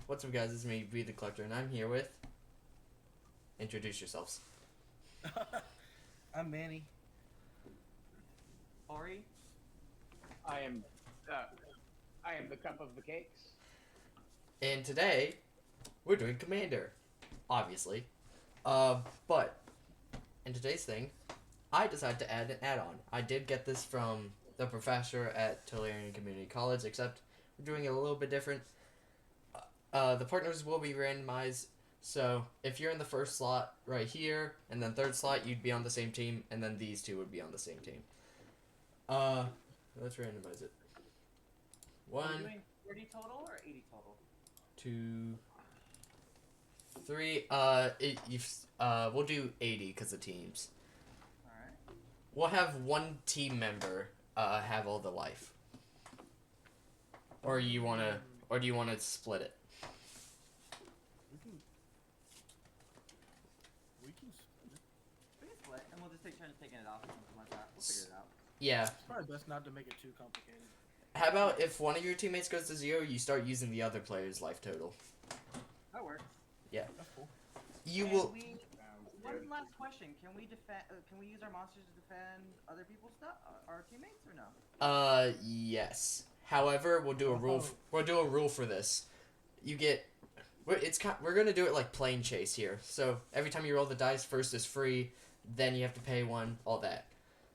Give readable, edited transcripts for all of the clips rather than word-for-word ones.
What's up, guys? It's me, Be the Collector, and I'm here with. Introduce yourselves. I'm Manny. Ori? I am, uh, I am the cup of the cakes. And today, we're doing Commander, obviously. But in today's thing, I decided to add an add-on. I did get this from the professor at Tulare Community College, except we're doing it a little bit different. The partners will be randomized. So if you're in the first slot right here, and then third slot, you'd be on the same team, and then these two would be on the same team. Let's randomize it. Are we 1, doing 30 total or 80 total? 2, 3. We'll do 80 because of teams. Alright. We'll have one team member have all the life. Or do you wanna split it? We can split it. We can split, and we'll just take turns taking it off or something like that. We'll figure it out. Yeah. It's probably best not to make it too complicated. How about if one of your teammates goes to 0, you start using the other player's life total. That works. That's cool. You And will. One last question: Can we defend? Can we use our monsters to defend other people's stuff, our teammates, or no? Yes. However, we'll do a rule. We'll do a rule for this. You get. We're gonna do it like plane chase here. So every time you roll the dice, first is free, then you have to pay one, all that.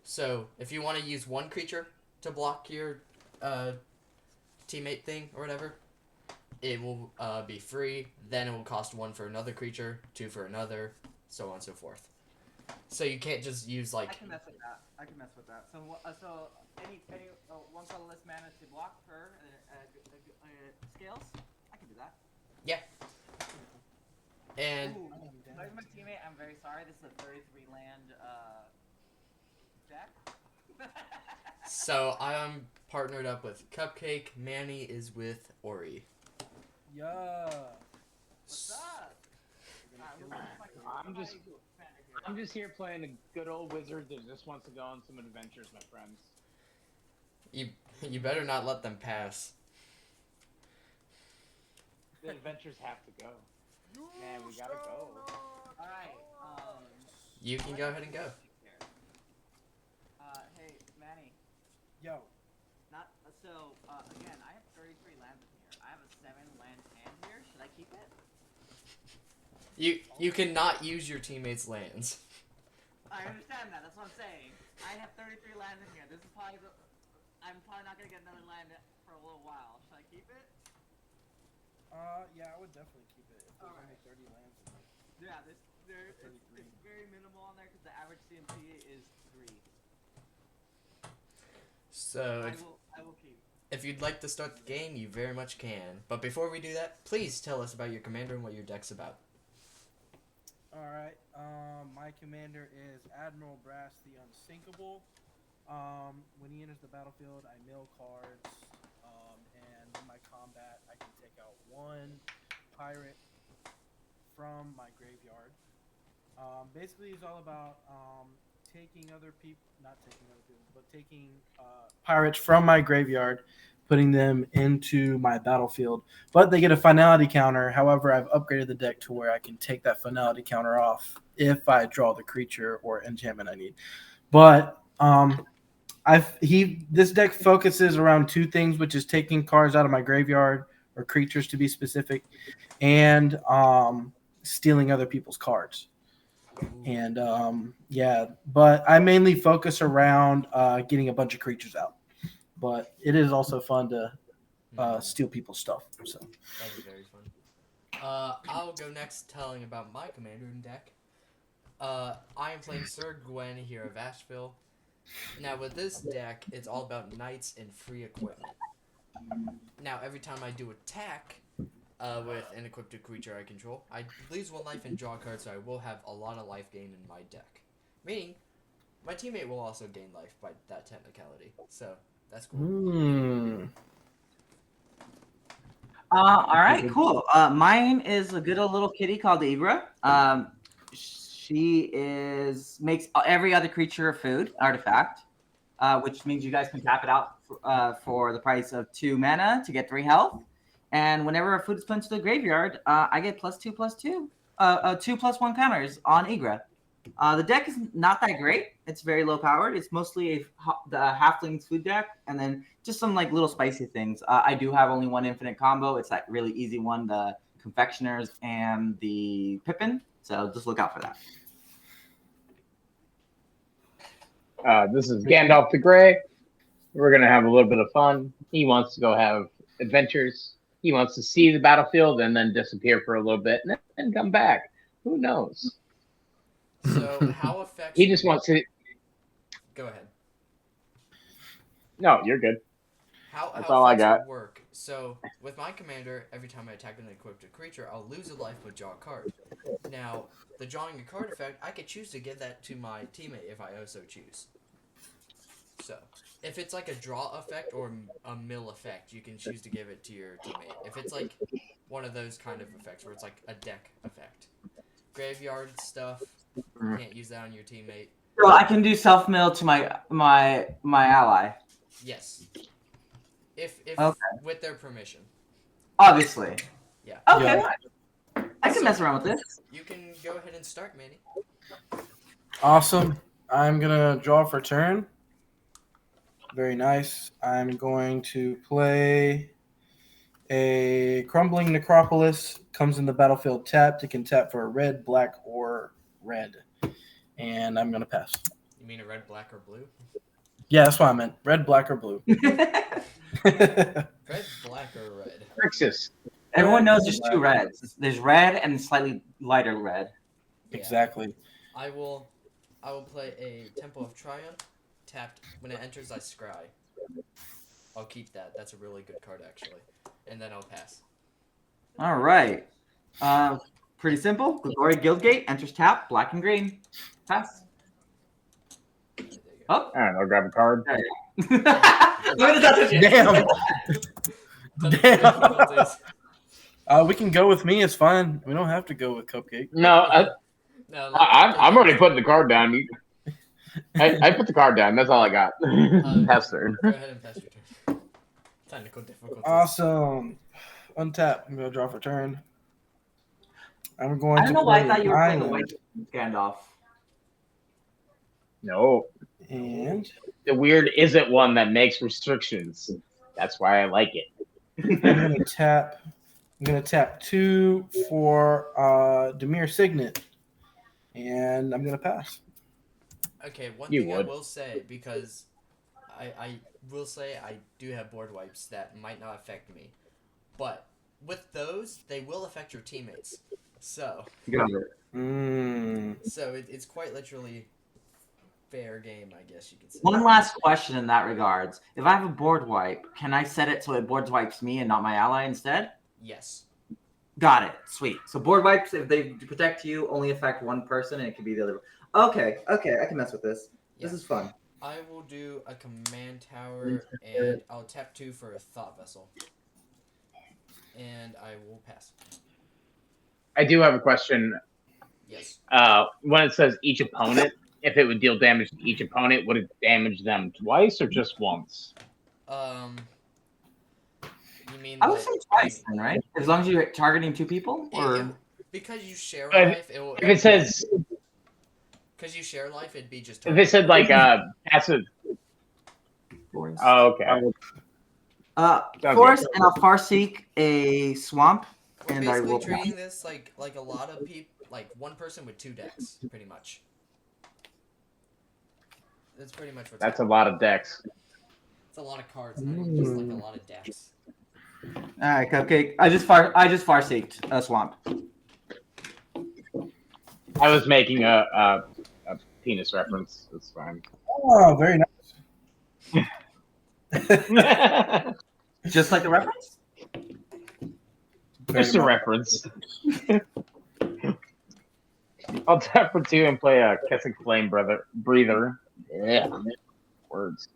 So if you want to use one creature to block your teammate thing or whatever, it will be free. Then it will cost 1 for another creature, 2 for another, so on and so forth. So you can't just use like. I can mess with that. So, any one colorless mana to block her scales. I can do that. And Ooh, I am down. like my teammate, I'm very sorry. This is a 33 land deck. so I am partnered up with Cupcake. Manny is with Ori. Yeah. What's up? I'm just here playing a good old wizard that just wants to go on some adventures, my friends. You better not let them pass. The adventures have to go. Man, we gotta go. Alright, You can go ahead and go. Hey, Manny. Yo. Again, I have 33 lands in here. I have a 7 land hand here. Should I keep it? You cannot use your teammates' lands. I understand that. That's what I'm saying. I have 33 lands in here. This is probably I'm probably not gonna get another land for a little while. Should I keep it? Yeah, I would definitely keep it if there's only Alright. 30 lands in there. Yeah, it's very minimal on there because the average CMP is 3. So I will keep. if you'd like to start the game, you very much can. But before we do that, please tell us about your commander and what your deck's about. Alright, my commander is Admiral Brass the Unsinkable. When he enters the battlefield, I mill cards, and in my combat, I can take out 1 pirate from my graveyard. Basically, he's all about taking other people, not taking other people, but taking pirates from my graveyard, putting them into my battlefield. But they get a finality counter. However, I've upgraded the deck to where I can take that finality counter off if I draw the creature or enchantment I need. But this deck focuses around 2 things, which is taking cards out of my graveyard or creatures to be specific, and stealing other people's cards. And but I mainly focus around getting a bunch of creatures out. But it is also fun to steal people's stuff. So That'd be very fun. I'll go next telling about my commander and deck. I am playing Sir Gwen here of Asheville. Now with this deck, it's all about knights and free equipment. Now every time I do attack with an equipped creature I control, I lose 1 life and draw a card, so I will have a lot of life gain in my deck. Meaning, my teammate will also gain life by that technicality. So that's cool. Alright, cool. Mine is a good old little kitty called Ibra. She makes every other creature a food artifact, which means you guys can tap it out for the price of 2 mana to get 3 health. and whenever a food is put into the graveyard, I get +2/+2, 2/+1 counters on Igra. The deck is not that great. It's very low powered. It's mostly the Halfling's food deck, and then just some like little spicy things. I do have only one infinite combo. It's that really easy one, the Confectioners and the Pippin. So just look out for that. This is Gandalf the Grey. We're gonna have a little bit of fun. He wants to go have adventures. He wants to see the battlefield and then disappear for a little bit and then come back. Who knows? So how affects? He just wants to. Go ahead. No, you're good. How all I does got. it work? So with my commander, every time I attack an equipped creature, I'll lose a life but draw a card. Now, the drawing a card effect, I could choose to give that to my teammate if I also choose. So, if it's like a draw effect or a mill effect, you can choose to give it to your teammate. If it's like one of those kind of effects where it's like a deck effect. Graveyard stuff, you can't use that on your teammate. So I can do self mill to my ally. Yes. If Okay. with their permission. Obviously. Yeah. Okay. Yeah. I can mess around with this. You can go ahead and start, Manny. Awesome. I'm gonna draw for turn. Very nice. I'm going to play a Crumbling Necropolis. Comes in the battlefield tapped. It can tap for a red, black, or red. And I'm gonna pass. You mean a red, black, or blue? Yeah, that's what I meant. Red, black, or blue. Red, black, or red? Crixus. Everyone knows there's two reds. There's red and slightly lighter red. Yeah. Exactly. I will play a Temple of Triumph. Tapped. When it enters, I scry. I'll keep that. That's a really good card, actually. And then I'll pass. All right. Pretty simple. Glory Guildgate enters tap, black and green. Pass. There you go. Oh. All right, I'll grab a card. Look at the Damn. Difficulties. We can go with me. It's fine. We don't have to go with Cupcake. No, No, I'm already putting the card down. I put the card down. That's all I got. Pass turn. Go ahead and pass your turn. Technical difficulties. Awesome. Untap. I'm gonna draw for turn. I'm going I to don't know why I play thought you were playing the Island. white Gandalf. No, And the weird isn't one that makes restrictions. That's why I like it. I'm gonna tap 2 for Demir Signet. And I'm gonna pass. Okay, one You thing would. I will say, because I will say I do have board wipes that might not affect me. But with those, they will affect your teammates. So it's quite literally fair game, I guess you could say. One last question in that regards. If I have a board wipe, can I set it so it board wipes me and not my ally instead? Yes. Got it. Sweet. So board wipes, if they protect you, only affect one person, and it could be the other. Okay. I can mess with this. This Yeah. is fun. I will do a command tower, and I'll tap 2 for a thought vessel. And I will pass. I do have a question. Yes. When it says each opponent, if it would deal damage to each opponent, would it damage them twice or just once? You mean I would like, say twice then, right? As long as you're targeting 2 people, or because you share But life, it will. If it says, Because you share life, it'd be just. if it said like passive. Oh, okay. Sounds forest, good. and I'll farseek a swamp, We're and I basically will. treating this like a lot of people, like one person with 2 decks, pretty much. That's pretty much what's That's a happening. lot of decks. It's a lot of cards, not even just like a lot of decks. All right, Cupcake. I just farseeked a swamp. I was making a penis reference. That's fine. Oh, very nice. Just like the reference. Just a reference. I'll tap for 2 and play a Kessig Flame Breather. Yeah. Words.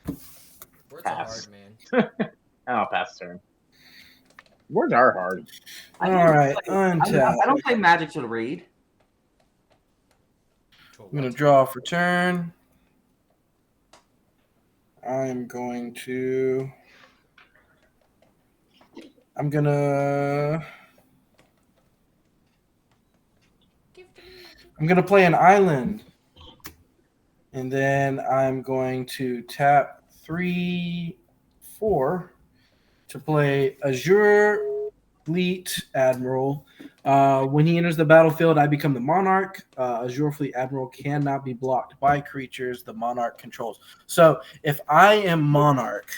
Words Pass. are hard, man. I'll pass turn. Words are hard. All right, I untap. don't play Magic to read. I'm gonna draw for turn. I'm going to I'm gonna play an island, and then I'm going to tap 3, 4 to play Azure Fleet Admiral. When he enters the battlefield, I become the Monarch. Azure Fleet Admiral cannot be blocked by creatures the Monarch controls. So if I am Monarch,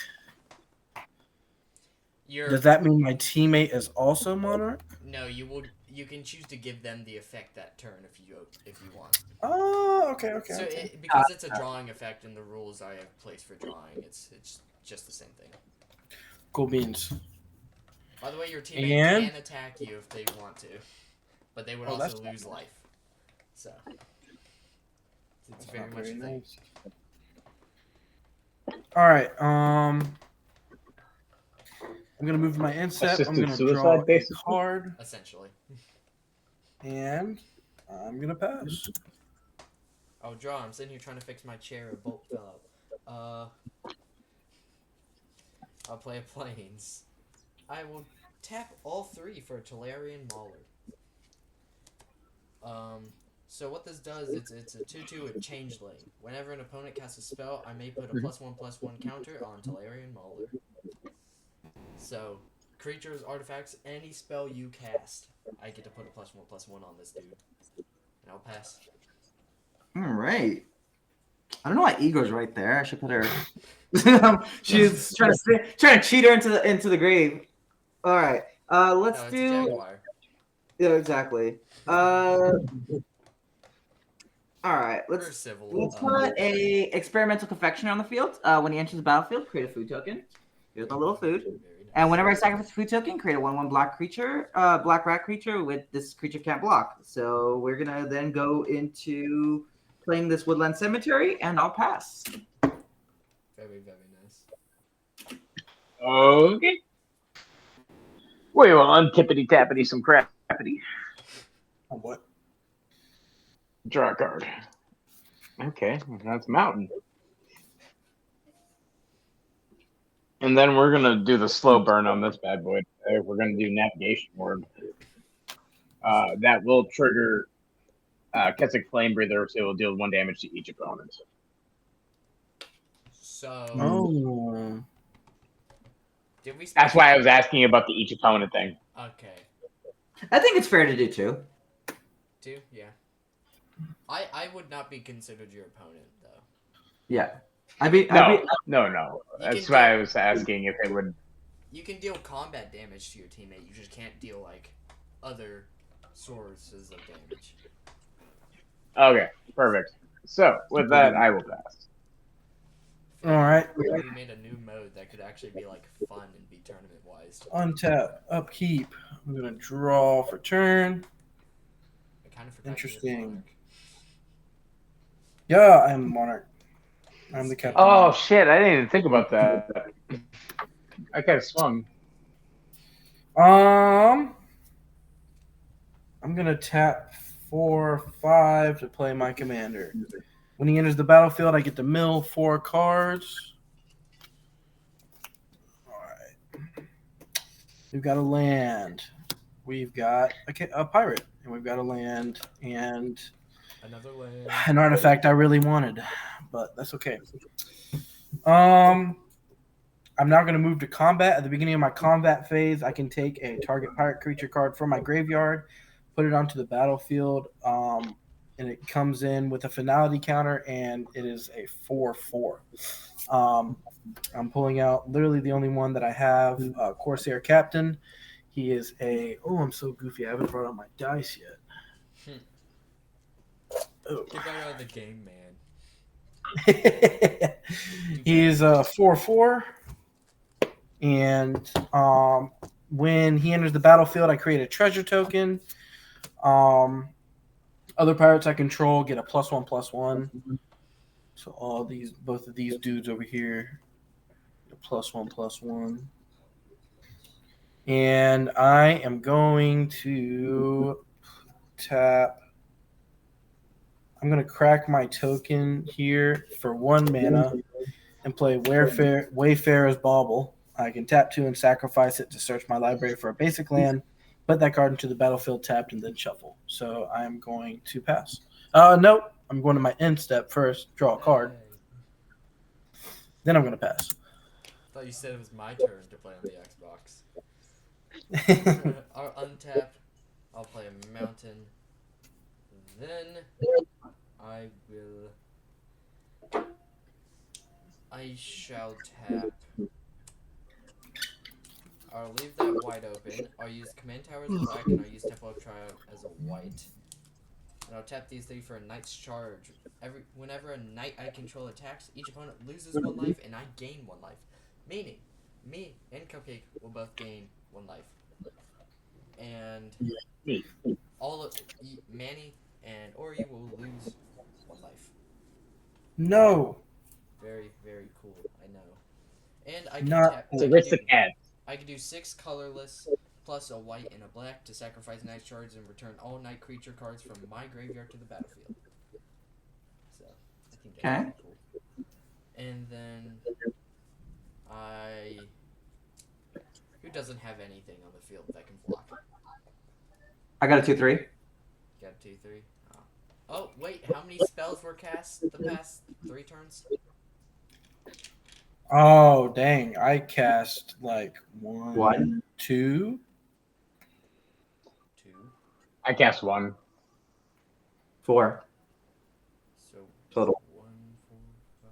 does that mean my teammate is also Monarch? No, you can choose to give them the effect that turn if you want. Oh, okay. So Okay. because it's a drawing effect in the rules I have placed for drawing, it's just the same thing. Cool beans. By the way, your teammate can attack you if they want to, but they would also lose life. So it's very much a thing. Nice. All right. I'm gonna move my inset. I'm gonna draw a card, Essentially. and I'm gonna pass. Oh, draw! I'm sitting here trying to fix my chair. A bolt fell out. I'll play a planes. I will tap all 3 for a Tolarian Mauler. So what this does, it's a 2/2 with Changeling. Whenever an opponent casts a spell, I may put a +1/+1 counter on Tolarian Mauler. So, creatures, artifacts, any spell you cast, I get to put a +1/+1 on this dude. And I'll pass. All right. I don't know why Ego's right there. I should put her. She's trying to cheat her into the grave. All right. Let's No, do. it's a Jaguar. Yeah, exactly. All right. Let's put a experimental confectioner on the field. When he enters the battlefield, create a food token. Here's my little food. Nice. And whenever I sacrifice a food token, create a 1/1 black creature, black rat creature with this creature can't block. So we're gonna then go into playing this woodland cemetery, and I'll pass. Very, very nice. Okay. We will untippity tappity some crappity. What? Draw a card. Okay, that's Mountain. And then we're gonna do the slow burn on this bad boy. We're gonna do Navigation Word. That will trigger Kessig Flame Breather, so it will deal 1 damage to each opponent. So. Did we? That's why I was asking about the each opponent thing. Okay. I think it's fair to do 2. 2, yeah. I would not be considered your opponent though. Yeah. No. That's why I was asking if it would. You can deal combat damage to your teammate. You just can't deal like other sources of damage. Okay, perfect. So with that, I will pass. All right. We made a new mode that could actually be like fun and be tournament wise. Untap, upkeep. I'm gonna draw for turn. I kind of forgot. Interesting. Yeah, I'm a Monarch. I'm the captain. Oh shit! I didn't even think about that. I kind of swung. I'm gonna tap 4, 5 to play my commander. When he enters the battlefield, I get to mill 4 cards. All right. We've got a land. We've got a pirate, and we've got a land and another land. An artifact I really wanted, but that's okay. I'm now going to move to combat. At the beginning of my combat phase, I can take a target pirate creature card from my graveyard, put it onto the battlefield, and it comes in with a finality counter, and it is a 4/4. I'm pulling out literally the only one that I have, Corsair Captain. He is I'm so goofy. I haven't brought out my dice yet. Oh. Get that out of the game, man. He's a 4/4. And when he enters the battlefield, I create a treasure token. Other pirates I control get a +1/+1. So both of these dudes over here, get a +1/+1. And I am going to tap. I'm going to crack my token here for 1 mana and play Wayfarer's Bauble. I can tap 2 and sacrifice it to search my library for a basic land, put that card into the battlefield tapped, and then shuffle. So I'm going to pass. Nope. I'm going to my end step first, draw a card, Hey. then I'm going to pass. Thought you said it was my turn to play on the Xbox. I'll untap. I'll play a mountain. Then I shall tap. I'll leave that wide open. I'll use Command Tower as a black, and I'll use Temple of Triumph as a white. And I'll tap these 3 for a Knight's Charge. Whenever a knight I control attacks, each opponent loses 1 life, and I gain 1 life. Meaning, me and Cupcake will both gain 1 life. And all of Manny and Ori will lose 1 life. No. Very, very cool. I know. And I can Not tap. It's a aristocrat. I can do 6 colorless plus a white and a black to sacrifice Knight's Charge and return all night creature cards from my graveyard to the battlefield. So I think that's pretty cool. And then who doesn't have anything on the field that can block? I got a 2/3. You got 2/3. Oh wait, how many spells were cast the past 3 turns? Oh, dang. I cast like 1, One. 2. 2. I cast 1. 4 So total. 1, 4, 5.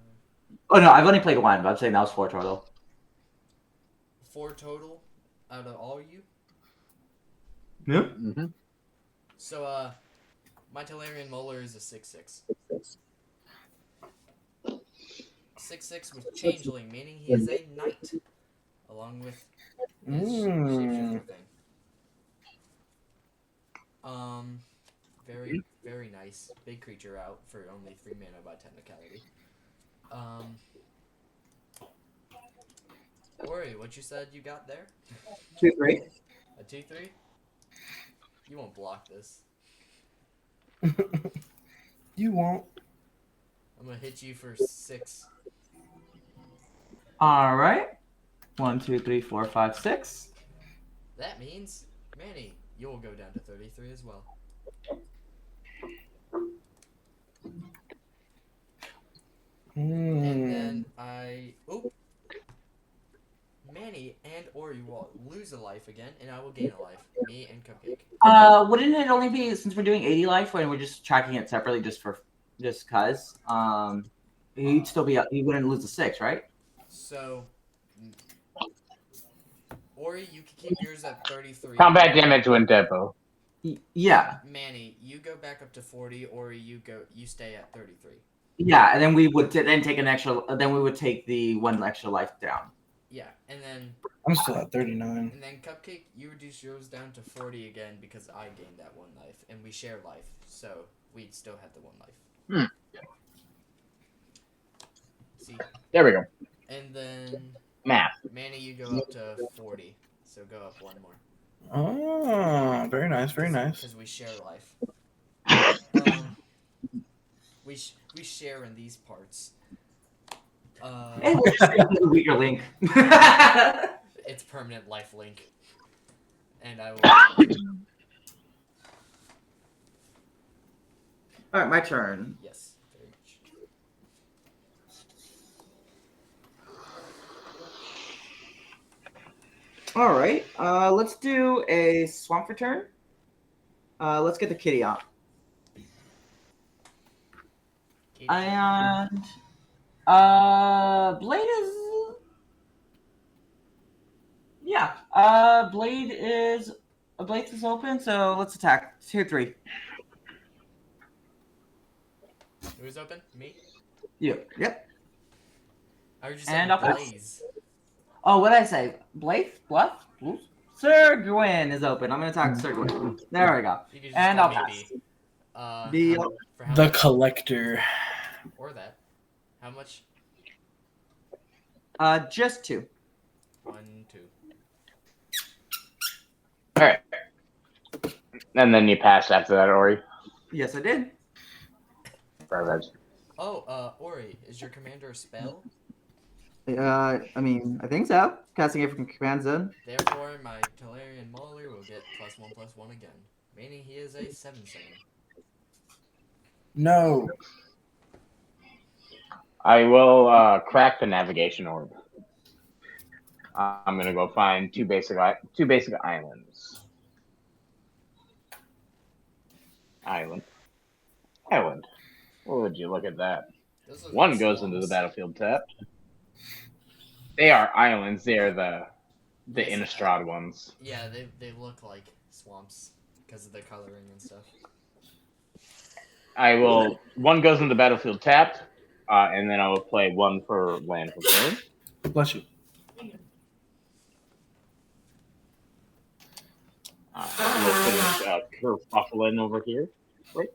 Oh no, I've only played 1, but I'm saying that was 4 total. 4 total out of all you. Yeah. Mm-hmm. So my Talarian Molar is a 6/6. 6/6 with Changeling, meaning he is a knight, along with his shapeshifter thing. Very, very nice. Big creature out for only 3 mana by technicality. Ori, what you said you got there? 2/3. A 2/3? You won't block this. You won't. I'm gonna hit you for 6. All right. 1, 2, 3, 4, 5, 6. That means, Manny, you will go down to 33 as well. And then Manny and Ori will lose a life again, and I will gain a life. Me and Cupcake. Wouldn't it only be since we're doing 80 life when we're just tracking it separately just cause? He'd still be up. He wouldn't lose the 6, right? So, Ori, you can keep yours at 33. Combat damage when depot. Yeah. Manny, you go back up to 40. Ori, you stay at 33. Yeah, and then we would then take an extra. Then we would take the 1 extra life down. Yeah, and then I'm still at 39. And then Cupcake, you reduce yours down to 40 again because I gained that 1 life, and we share life, so we'd still have the 1 life. See? There we go. And then Math. Manny, you go up to 40, so go up 1 more. Oh, very nice, very nice. Because we share life. We share in these parts. And we're just going to weaker link. It's permanent life link. And I will. All right, my turn. Yes. All right, let's do a swamp return. Let's get the kitty out. And Blade is Blade is open, so let's attack. Tier 3. Who's open? Me? Yep. I heard you And say I'll pass. Blaze. Oh, what did I say? Blade? Bluff? Oops. Sir Gwyn is open. I'm gonna attack Sir Gwyn. There we go. You can just And call I'll me pass. B. B. For how The much? Collector. Or that. How much? Just 2. 1, 2. All right. And then you pass after that, Ori. Yes, I did. Perfect. Oh, Ori, is your commander a spell? I mean, I think so. Casting it from command zone. Therefore, my Talarian Mauler will get +1/+1 again, meaning he is a 7/7. No. I will crack the navigation orb. I'm gonna go find two basic islands. Island. What would you look at that? Those look One like goes into the swamps. battlefield tapped. They are islands. They are the Yes, Innistrad ones. Yeah, they look like swamps because of the coloring and stuff. I will. One goes into the battlefield tapped, and then I will play one for land for turn. Bless you. We'll finish Kerfuffling over here. Right.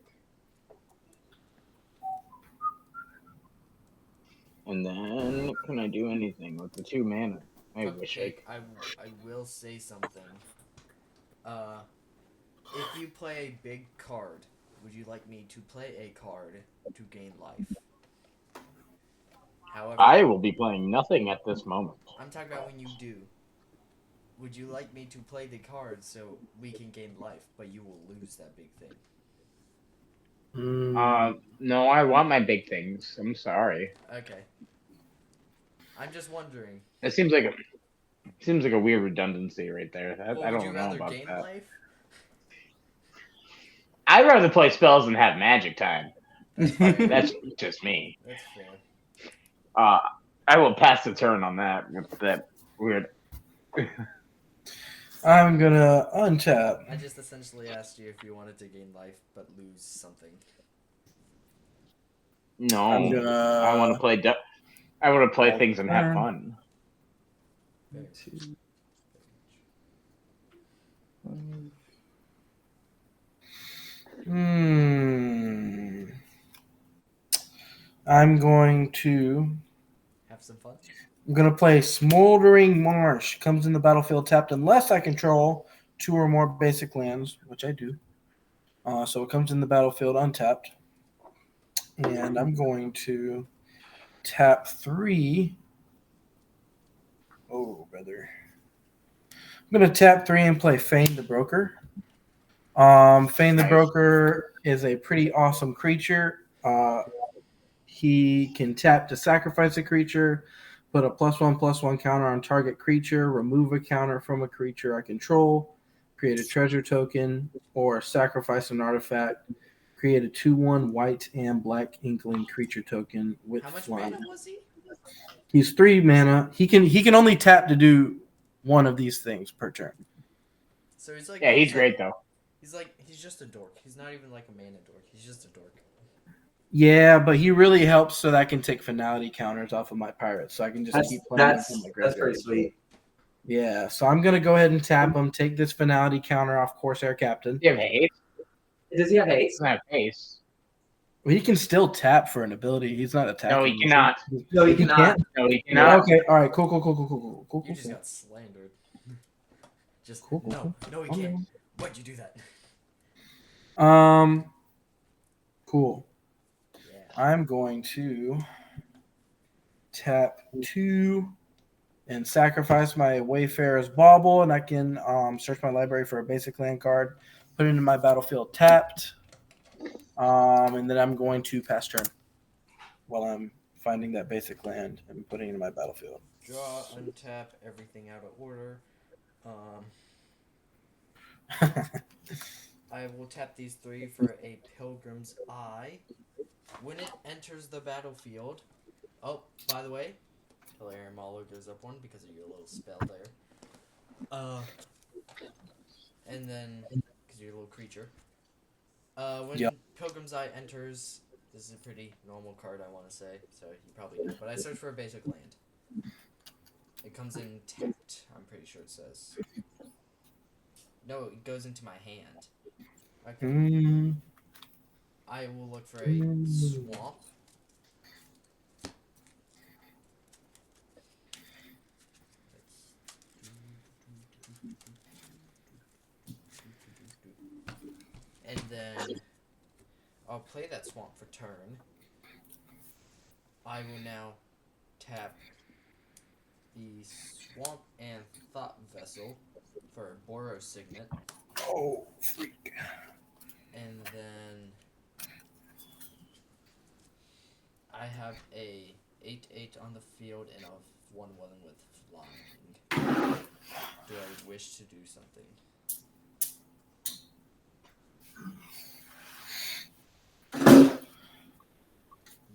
And then, can I do anything with the 2 mana? I wish I I will say something. If you play a big card, would you like me to play a card to gain life? However, I will be playing nothing at this moment. I'm talking about when you do. Would you like me to play the card so we can gain life, but you will lose that big thing? No, I want my big things. I'm sorry. Okay. I'm just wondering. It seems like a weird redundancy right there. I Would don't you know rather about gain that. life? I'd rather play spells and have magic time. That's That's just me. That's fair. I will pass the turn on that. That weird. I'm gonna untap. I just essentially asked you if you wanted to gain life but lose something. No, I'm gonna. I want to play. I want to play things and have fun. I'm going to. Have some fun. I'm gonna play Smoldering Marsh. Comes in the battlefield tapped unless I control 2 or more basic lands, which I do. So it comes in the battlefield untapped, and I'm going to tap 3. Oh, brother! I'm gonna tap 3 and play Feign the Broker. Feign the Nice. Broker is a pretty awesome creature. He can tap to sacrifice a creature, put a +1/+1 counter on target creature, remove a counter from a creature I control, create a treasure token, or sacrifice an artifact. Create a 2/1 white and black inkling creature token with How much flying. mana was he? He's 3 mana. He can only tap to do one of these things per turn. So he's like Yeah, he's great though. He's just a dork. He's not even like a mana dork. He's just a dork. Yeah, but he really helps so that I can take finality counters off of my pirates, so I can just keep playing That's them in my pretty graveyard. sweet. Yeah, so I'm gonna go ahead and tap him, take this finality counter off Corsair Captain. Do you have haste? Does he have He haste? doesn't have haste. Well, he can still tap for an ability. He's not attacking. No, he cannot. No, he He cannot. can't? No, he cannot. Okay, all right, cool. You just got slandered. Just Cool. no, he can't. Why'd you do that? Cool. Yeah. I'm going to tap 2 and sacrifice my Wayfarer's Bauble, and I can search my library for a basic land card, put it into my battlefield tapped, and then I'm going to pass turn while I'm finding that basic land and putting it in my battlefield. Draw, untap, everything out of order. I will tap these 3 for a Pilgrim's Eye. When it enters the battlefield... Oh, by the way, Talarian Mauler goes up 1 because of your little spell there. And then, because you're a little creature. When Yep. Pilgrim's Eye enters... This is a pretty normal card, I want to say, so you probably know. But I search for a basic land. It comes in tapped, I'm pretty sure it says. No, it goes into my hand. Okay. I will look for a swamp. And then I'll play that swamp for turn. I will now tap the Swamp and Thought Vessel for Boros Signet. Oh, freak. And then I have a 8/8 on the field and a 1/1 with flying. Do I wish to do something?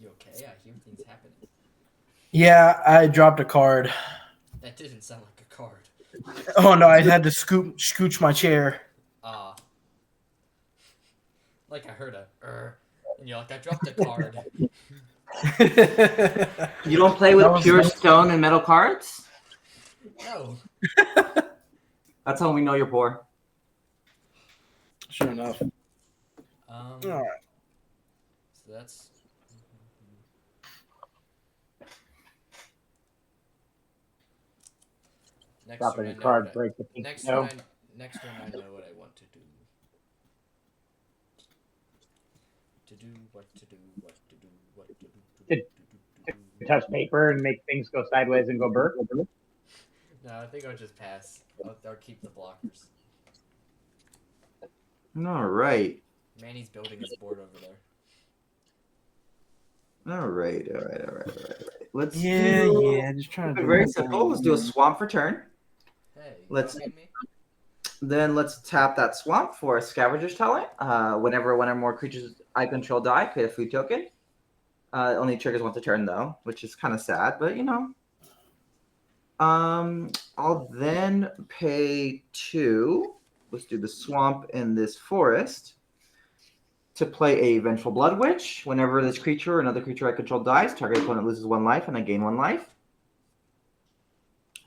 You okay? I hear things happening. Yeah, I dropped a card. That didn't sound like a card. Oh no, I had to scooch my chair. Like I heard a and you're like, I dropped a card. You don't play with That was pure nice. stone and metal cards? No. That's how we know you're poor. Sure enough. So Alright. that's next Drop turn. I any know card, what I- break the pink Next snow. turn, next turn, I know what I want to do. To do what to do, what to do, what to do. Touch paper and make things go sideways and go burr. No, I think I'll just pass. I'll keep the blockers. All right. Manny's building his board over there. All right. Let's Just trying keep it very simple. Let's do a swamp for turn. Hey, Let's- you me? Then let's tap that swamp for a scavenger's talent. Whenever one or more creatures I control die, create a food token. Only triggers once a turn though, which is kind of sad, but you know. I'll then pay 2. Let's do the swamp in this forest to play a Vengeful Blood Witch. Whenever this creature or another creature I control dies, target opponent loses 1 life and I gain 1 life.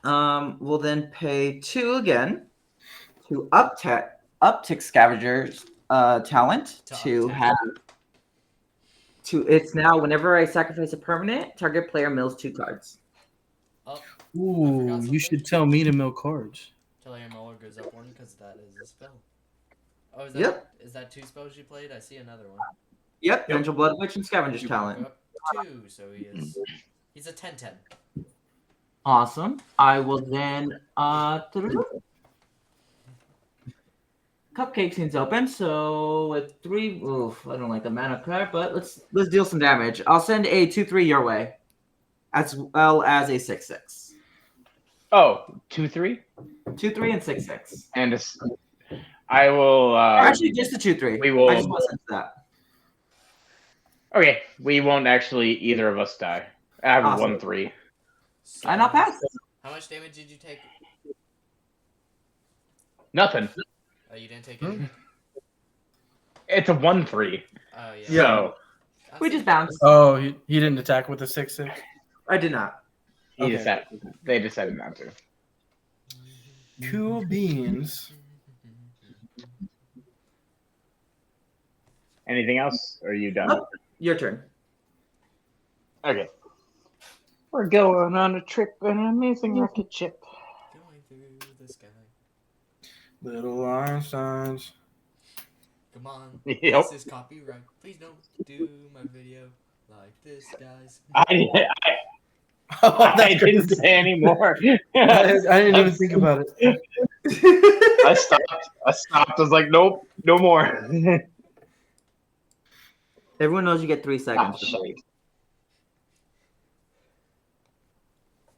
We'll then pay 2 again to uptick Scavenger's talent to uptick. have. It's now whenever I sacrifice a permanent, target player mills 2 cards. Up. Ooh, something. you should tell me to mill cards. Till your Muller goes up 1 because that is a spell. Oh, is that Yep. is that 2 spells you played? I see another one. Yep, Vengeful Blood Witch and Scavenger's Go talent. up 2, so he's a 10/10. Awesome. I will then Cupcake seems open, so with 3 oof, I don't like the mana card, but let's deal some damage. I'll send a 2/3 your way. As well as a 6/6. Oh, 2/3, 2/3 and 6/6. and I will. Actually just a 2/3. we will- I just want to send that. Okay, we won't actually either of us die. I have Awesome. 1/3. So, And I'll pass. How much damage did you take? Nothing. Oh, you didn't take any. It's a 1/3. Oh yeah. So We just bounced. Oh, he didn't attack with a 6/6. I did not. Okay. they decided not to. Cool beans. Anything else? Or are you done? Nope. Your turn. Okay. We're going on a trip in an amazing rocket ship. Going through the sky. Little Einsteins. Come on. Yep. This is copyright. Please don't do my video like this, guys. I didn't say anymore. I didn't even think about it. I stopped. I was like, nope, no more. Everyone knows you get 3 seconds. Oh, shit.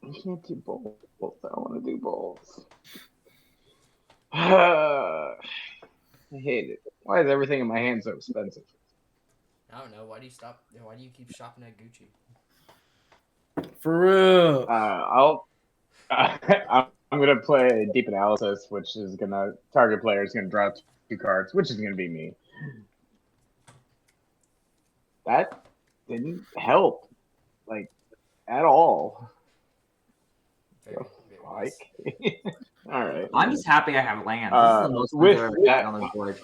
I can't do both. I want to do both. I hate it. Why is everything in my hand so expensive? I don't know. Why do you keep shopping at Gucci? For real. I'm gonna play Deep Analysis, which is gonna target player is gonna draw 2 cards, which is gonna be me. That didn't help, like, at all. Very, very nice. Like, all right. I'm just happy I have lands. This is the most with I've ever that- gotten on the board.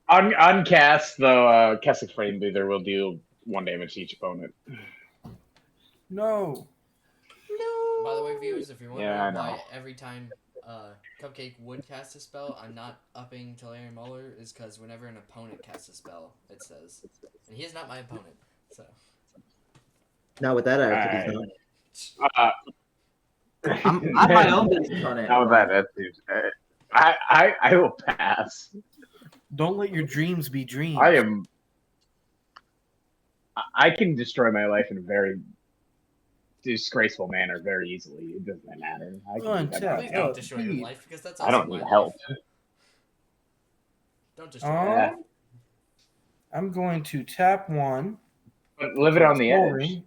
On cast, though, Keswick Frame Breather will deal 1 damage to each opponent. No. By the way, viewers, if you're wondering Yeah, I know. why every time Cupcake would cast a spell, I'm not upping Talarian Muller, is because whenever an opponent casts a spell, it says. And he is not my opponent, so. Not with that attitude. Alright. I'm my own business opponent. How about that? I will pass. Don't let your dreams be dreams. I can destroy my life in a very disgraceful manner very easily. It doesn't matter. I can do that by Untap. Please myself. don't destroy your life because that's I also don't my need life. help. Don't destroy your life. I'm going to tap 1. But live it on the Soul edge. Ring,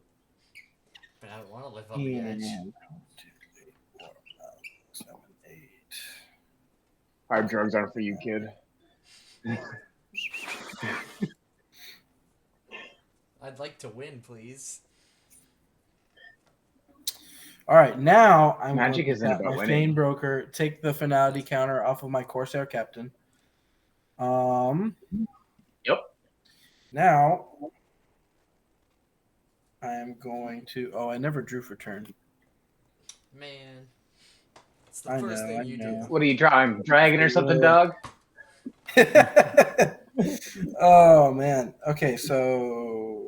But I don't want to live on the edge. and 1, 2, 3, 4, 5, 6, 7, 8. Hard drugs aren't for you, kid. I'd like to win, please. All right, now I'm Magic going to isn't tap about my winning. Fane Broker, take the finality counter off of my Corsair Captain. Yep. Now I am going to. Oh, I never drew for turn. Man. It's the I first know, thing I you know. do. What are you drawing? Dragon or something, dog? Oh man. Okay, so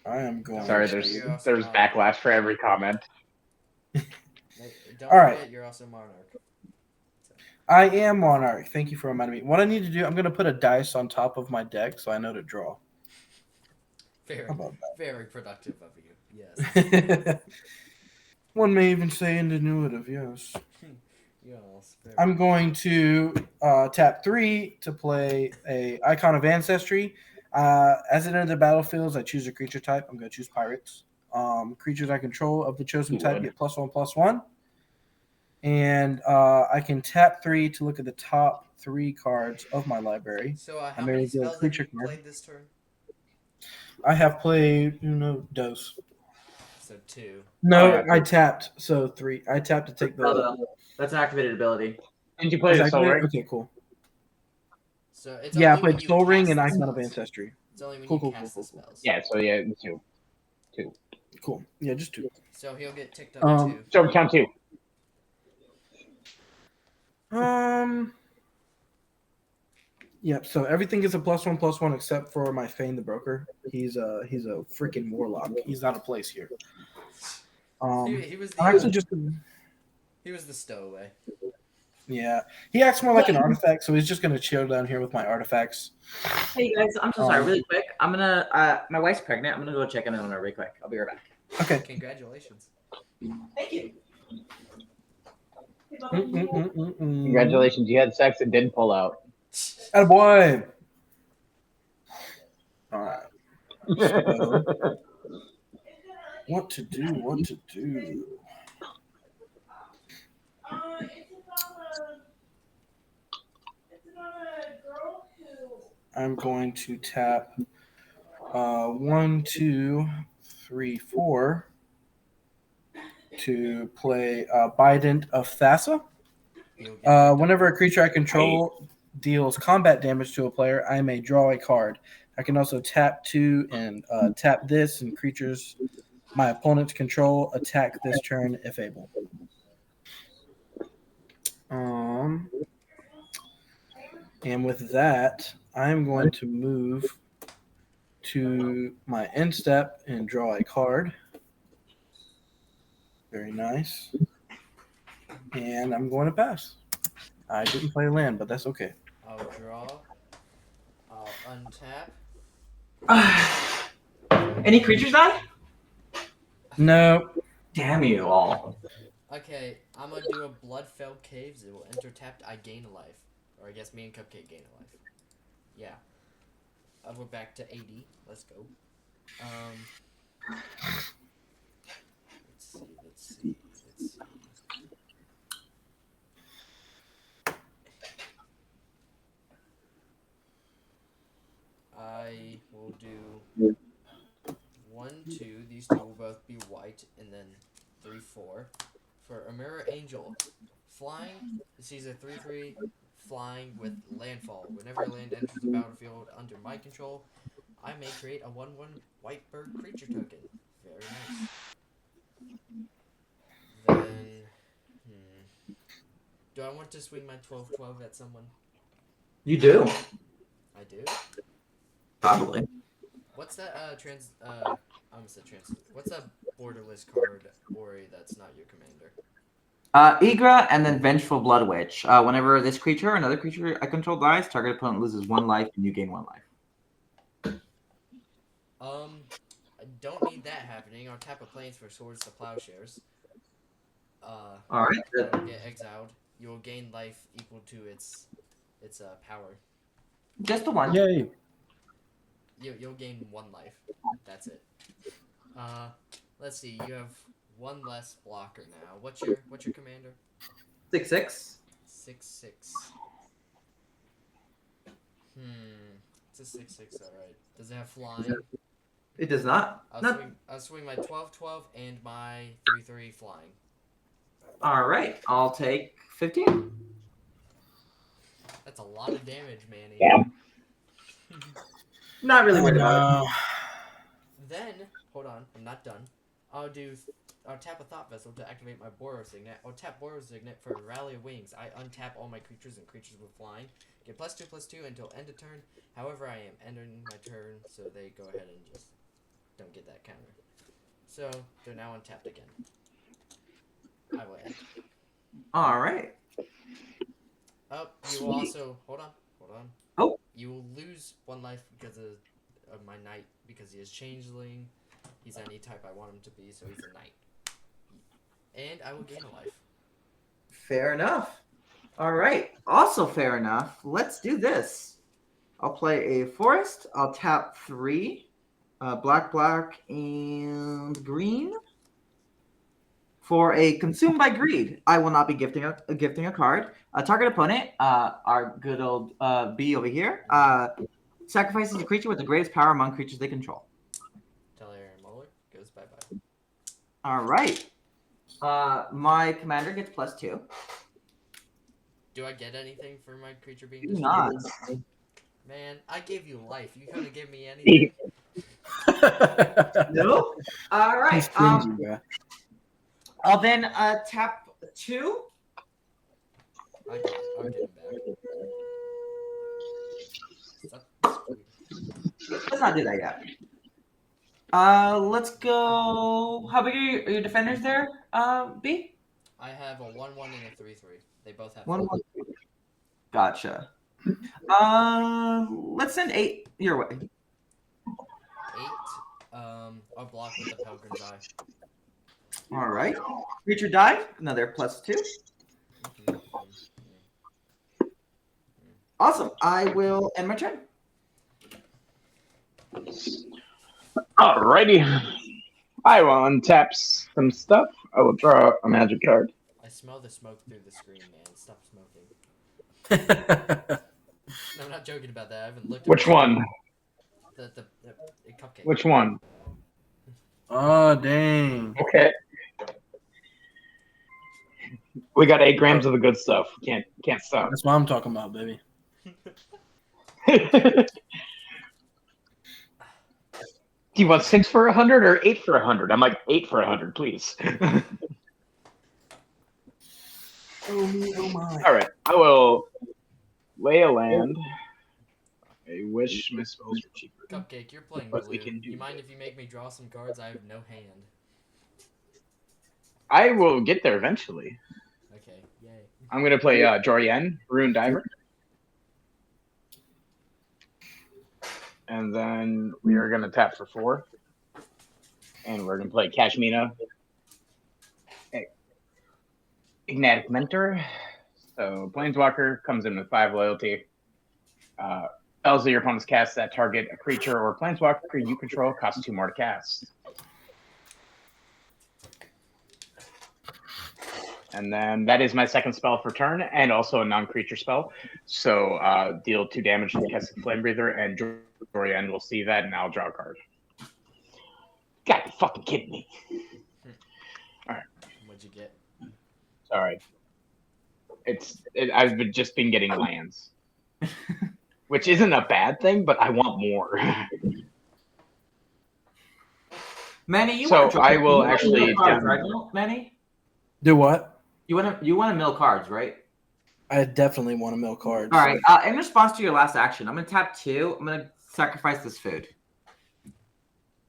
I am going. Sorry, Yeah, there's you're also Monarch. backlash for every comment. Don't All right. forget you're also Monarch. I am Monarch. Thank you for reminding me. What I need to do, I'm going to put a dice on top of my deck so I know to draw. Very, How about very productive of you. Yes. that? One may even say ingenuitive, yes. Yes, very I'm going to tap 3 to play a Icon of Ancestry. As it enters the battlefields, I choose a creature type. I'm going to choose Pirates. Creatures I control of the chosen You type would. get +1/+1. And I can tap 3 to look at the top 3 cards of my library. So, how I may many reveal a spells have creature you card. played this turn? I have played Uno Dos. So 2. No, Oh, yeah. I tapped. So 3. I tapped to take the. That's an activated ability. Did you play Is the that Soul good? Ring? Okay, cool. So it's Yeah, I only when played you Soul Ring cast and the Icon of spells. Ancestry. It's only when Cool, you cool, cast cool, the cool, cool. spells. Yeah, so yeah, 2. Cool. Yeah, just 2. So he'll get ticked up 2. So count 2. Yep. So everything is a +1/+1 except for my Fane the Broker. He's a freaking warlock. He's out of place here. He was I'm actually the just. he was the stowaway. Yeah, he acts more like an artifact, so he's just gonna chill down here with my artifacts. Hey guys, I'm so sorry. Um, Really quick, I'm gonna. My wife's pregnant. I'm gonna go check in on her really quick. I'll be right back. Okay. Congratulations. Thank you. Congratulations, you had sex and didn't pull out. Attaboy. All right. So, what to do? What to do? I'm going to tap 1, 2, 3, 4 to play Bident of Thassa. He'll get ticked up. Whenever a creature I control deals combat damage to a player, I may draw a card. I can also tap 2 and tap this, and creatures my opponents control attack this turn if able. And with that, I'm going to move to my end step and draw a card. Very nice. And I'm going to pass. I didn't play land, but that's okay. I'll draw. I'll untap. Any creatures die? No. Damn you all. Okay, I'm gonna do a Bloodfell Caves. It will enter tapped. I gain a life. Or I guess me and Cupcake gain a life. Yeah. We're back to 80. Let's go. Let's see. I will do 1, 2. These two will both be white, and then 3, 4. For a Mirror Angel, flying. This a 3/3 flying with landfall. Whenever a land enters the battlefield under my control, I may create a 1/1 white bird creature token. Very nice. Then, do I want to swing my 12/12 at someone? You do. I do. Probably. What's that? I almost said trans. What's that borderless card, Ori, that's not your commander? Igra and then Vengeful Blood Witch. Whenever this creature or another creature I control dies, target opponent loses 1 life and you gain 1 life. I don't need that happening. I'll tap a Plains for Swords to Plowshares. Alright. That'll get exiled. You will gain life equal to its power. Just the 1. Yay. You'll gain 1 life. That's it. Let's see. You have 1 less blocker now. What's your commander? 6/6. 6/6. It's a 6/6. All right. Does it have flying? It does not. I'll swing my 12/12 and my 3/3 flying. Alright. I'll take 15. That's a lot of damage, Manny. Yeah. Not really worried about it. Then, hold on, I'm not done. I'll tap a Thought Vessel to activate my Boros Signet. I'll tap Boros Signet for Rally of Wings. I untap all my creatures and creatures with flying. Get +2/+2 until end of turn. However, I am ending my turn, so they go ahead and just don't get that counter. So, they're now untapped again. I will end. Alright. Oh, you will also... Hold on. Oh. You will lose 1 life because of my knight, because he is changeling. He's any type I want him to be, so he's a knight. And I will gain a life. Fair enough. Alright. Also fair enough. Let's do this. I'll play a forest. I'll tap 3. Black, and green. For a Consumed by Greed, I will not be gifting a card. Target opponent, our good old B over here, sacrifices a creature with the greatest power among creatures they control. Telerian Molar goes bye-bye. All right. My commander gets +2. Do I get anything for my creature being Do destroyed? not. Man, I gave you life. You couldn't give me anything. No. All right. He's stingy, bro. I'll then tap 2. I'll get him back. Let's not do that yet. Let's go. How big are your defenders there, B? I have a 1/1 and a 3/3. They both have 1/1. Gotcha. Let's send 8 your way. 8. I'll block with the Pelgrim's Eye. All right. Creature died. Another +2. Awesome. I will end my turn. Alrighty. I will untap some stuff. I will draw a magic card. I smell the smoke through the screen, man. Stop smoking. No, I'm not joking about that. I haven't looked at Which one? The cupcake. Which one? Oh, dang. Okay. We got 8 grams of the good stuff. Can't stop. That's what I'm talking about, baby. Do you want 6 for 100 or 8 for 100? I'm like 8 for 100, please. Oh me, oh my. All right, I will lay a land. I wish my spells were cheaper. Cupcake, you're playing But blue. we can do You mind if you make me draw some cards? I have no hand. I will get there eventually. Okay, yay. I'm gonna play Jorian, Rune Diver, and then we are gonna tap for 4, and we're gonna play Kashmina, Ignatic Mentor. So Planeswalker comes in with 5 loyalty. Spells that your opponent's cast that target a creature or Planeswalker you control costs 2 more to cast. And then that is my second spell for turn, and also a non-creature spell. So deal 2 damage to the Kesset Flame Breather, and Jorian will see that, and I'll draw a card. God, you fucking kidding me. What'd you get? Sorry. I've just been getting lands. Which isn't a bad thing, but I want more. Manny, you So want to I will actually cards, down- right? Manny, Do what? you want to mill cards, right? I definitely want to mill cards. All right. In response to your last action, I'm gonna tap 2. I'm gonna sacrifice this food.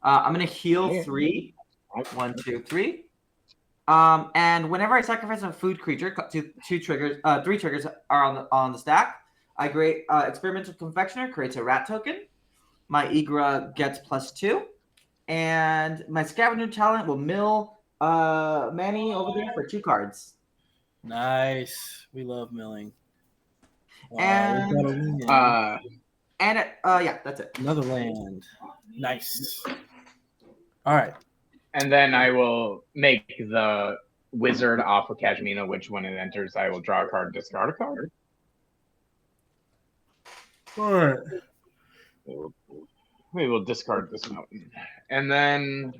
I'm gonna heal Yeah. 3. 1, 2, 3. And whenever I sacrifice a food creature, three triggers are on the stack. I create Experimental Confectioner creates a rat token. My Igra gets +2, and my Scavenger talent will mill Manny over there for 2 cards. Nice. We love milling. And- we got a win. And yeah, that's it. Another land. Nice. All right. And then I will make the wizard off of Kashmina, which when it enters, I will draw a card, discard a card. All right. We will discard this mountain. And then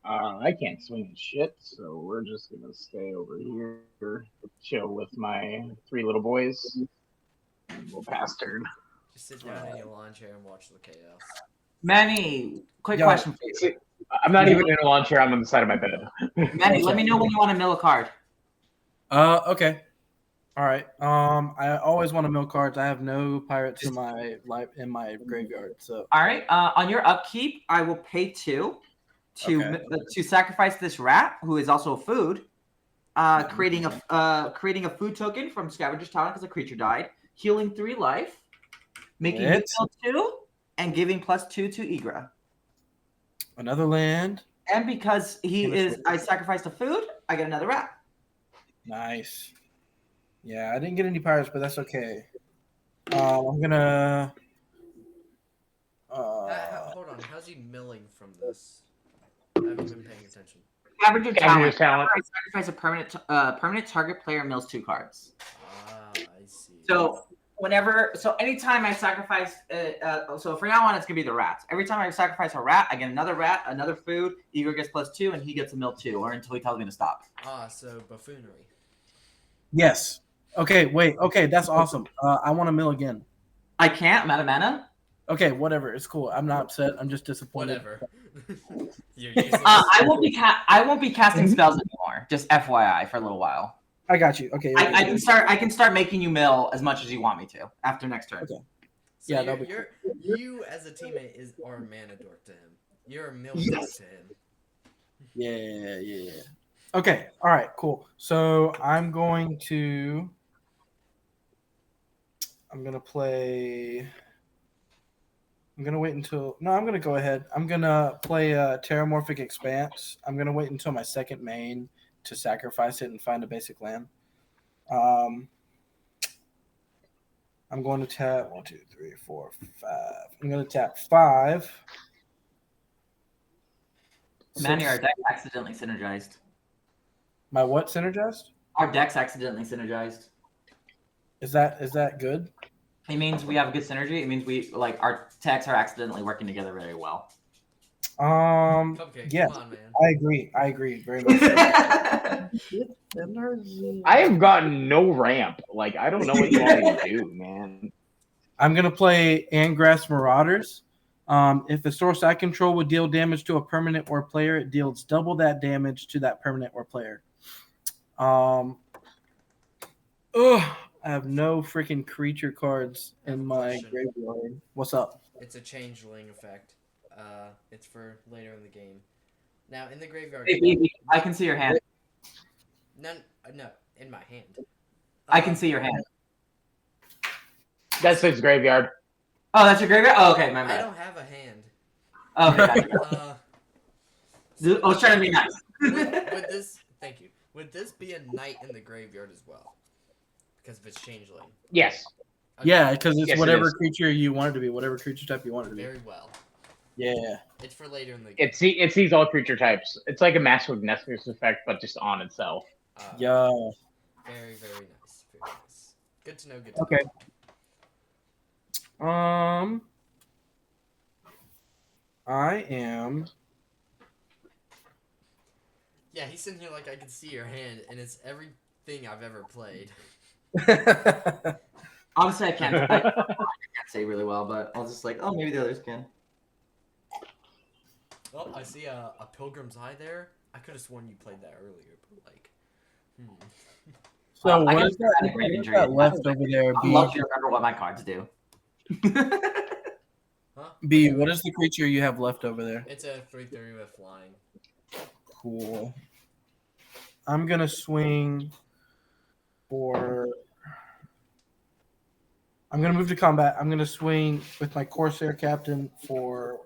I can't swing shit, so we're just gonna stay over here, chill with my 3 little boys. And we'll pass turn. Just sit down in your lawn chair and watch the chaos. Manny, quick Yo. question for you. I'm not even in a lawn chair, I'm on the side of my bed. Manny, let me know when you want to mill a card. Okay. All right. I always want to mill cards. I have no pirates in my graveyard. So All right. On your upkeep, I will pay 2 to sacrifice this rat, who is also food. Creating a food token from Scavenger's Talent because a creature died, healing 3 life, making him What? heal 2, and giving +2 to Igra. another land. And because I sacrificed a food, I get another rat. Nice. Yeah, I didn't get any pirates, but that's okay. I'm gonna. Hold on, how's he milling from this? I haven't been paying attention. Scavenger's Scavenger's Talent. talent. I sacrifice a permanent target player mills 2 cards. Ah, I see. So anytime I sacrifice, so from now on it's gonna be the rats. Every time I sacrifice a rat, I get another rat, another food. Igor gets +2, and he gets a mill 2, or until he tells me to stop. So buffoonery. Yes. Okay. Wait. Okay. That's awesome. I want to mill again. I can't. I'm out of mana. Okay. Whatever. It's cool. I'm not upset. I'm just disappointed. Whatever. You're useless. I won't be casting spells anymore. Just FYI for a little while. I got you. Okay. I can start making you mill as much as you want me to after next turn. Okay. So Yeah, that'll be you as a teammate are a mana dork to him. You're a milk dork to him. Yeah. Okay. All right. Cool. So I'm gonna play. I'm gonna wait until. No, I'm gonna go ahead. I'm gonna play Terramorphic Expanse. I'm gonna wait until my second main to sacrifice it and find a basic land. I'm going to tap 1, 2, 3, 4, 5. I'm gonna tap 5. Manny, our 6. deck accidentally synergized. My what synergized? Our deck's accidentally synergized. Is that good? It means we have good synergy. It means our techs are accidentally working together very well. Cupcake, Yeah, come on, man. I agree very much. I have gotten no ramp. Like, I don't know what you want me to do, man. I'm gonna play Angrass Marauders. If the source I control would deal damage to a permanent or player, it deals double that damage to that permanent or player. I have no freaking creature cards in my Question. graveyard. What's up? It's a changeling effect. It's for later in the game. Now in the graveyard. Hey, baby, I can see your hand. No, in my hand. I can see your hand. That's his graveyard. Oh, that's your graveyard? Oh, okay, my I bad. don't have a hand. Okay, gotcha. I was trying to be nice. Would this? Thank you. Would this be a knight in the graveyard as well? Because if it's changeling. Yes. Okay, Yeah, because it's Yes, it whatever is. creature you want it to be, whatever creature type you want it to be. Very well. Yeah. It's for later in the game. It sees all creature types. It's like a Master Nexus effect, but just on itself. Yeah. Very, very nice. Very nice. Good to know. Good to Okay. know. I am. Yeah, he's sitting here like I can see your hand, and it's everything I've ever played. Obviously, I can't say really well, but I was just like, oh, maybe the others can. Well, I see a Pilgrim's Eye there. I could have sworn you played that earlier, but like, So I what can is see that that, brain what is injury. that left over there? I'd love to remember what my cards do. Huh? Huh? B, what is the creature you have left over there? It's a 3/3 with flying. Cool. I'm gonna swing for. I'm gonna move to combat. I'm gonna swing with my Corsair Captain for.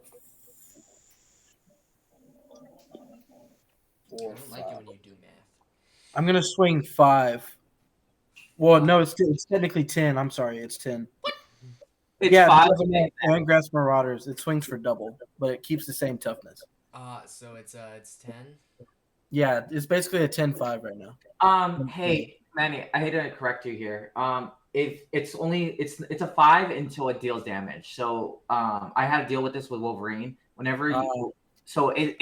I don't like it when you do math. I'm gonna swing 5. Well, no, it's technically 10. I'm sorry, it's 10. It's Yeah, 5. because of Landgrass Marauders. It swings for double, but it keeps the same toughness. So it's 10. Yeah, it's basically a 10-5 right now. Hey, Manny, I hate to correct you here. If it's a 5 until it deals damage. So I had to deal with this with Wolverine. Whenever you, so it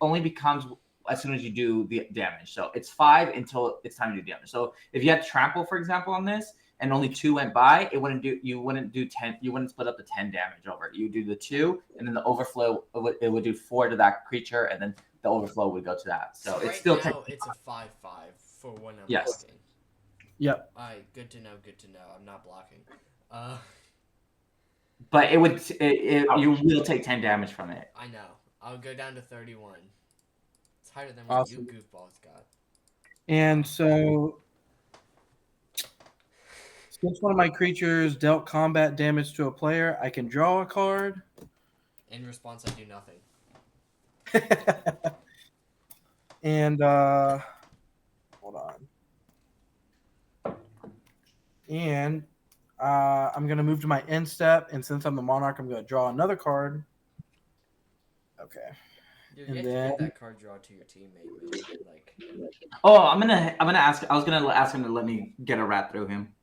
only becomes as soon as you do the damage. So it's 5 until it's time to do damage. So if you had trample, for example, on this, and only 2 went by, you wouldn't do 10. You wouldn't split up the 10 damage over it. You would do the 2, and then the overflow it would do 4 to that creature, and then the overflow would go to that. So it's still now it's a 5/5 for when I'm Yes. blocking. Yep. Alright, good to know. Good to know. I'm not blocking. But you will take 10 damage from it. I know. I'll go down to 31. It's higher than what Awesome. you goofballs got. And so, since one of my creatures dealt combat damage to a player, I can draw a card. In response, I do nothing. And hold on. And I'm gonna move to my end step, and since I'm the monarch, I'm gonna draw another card. Okay. Dude, And you have to then- give that card draw to your teammate, man. Like, Oh, I'm gonna ask. I was gonna ask him to let me get a rat through him.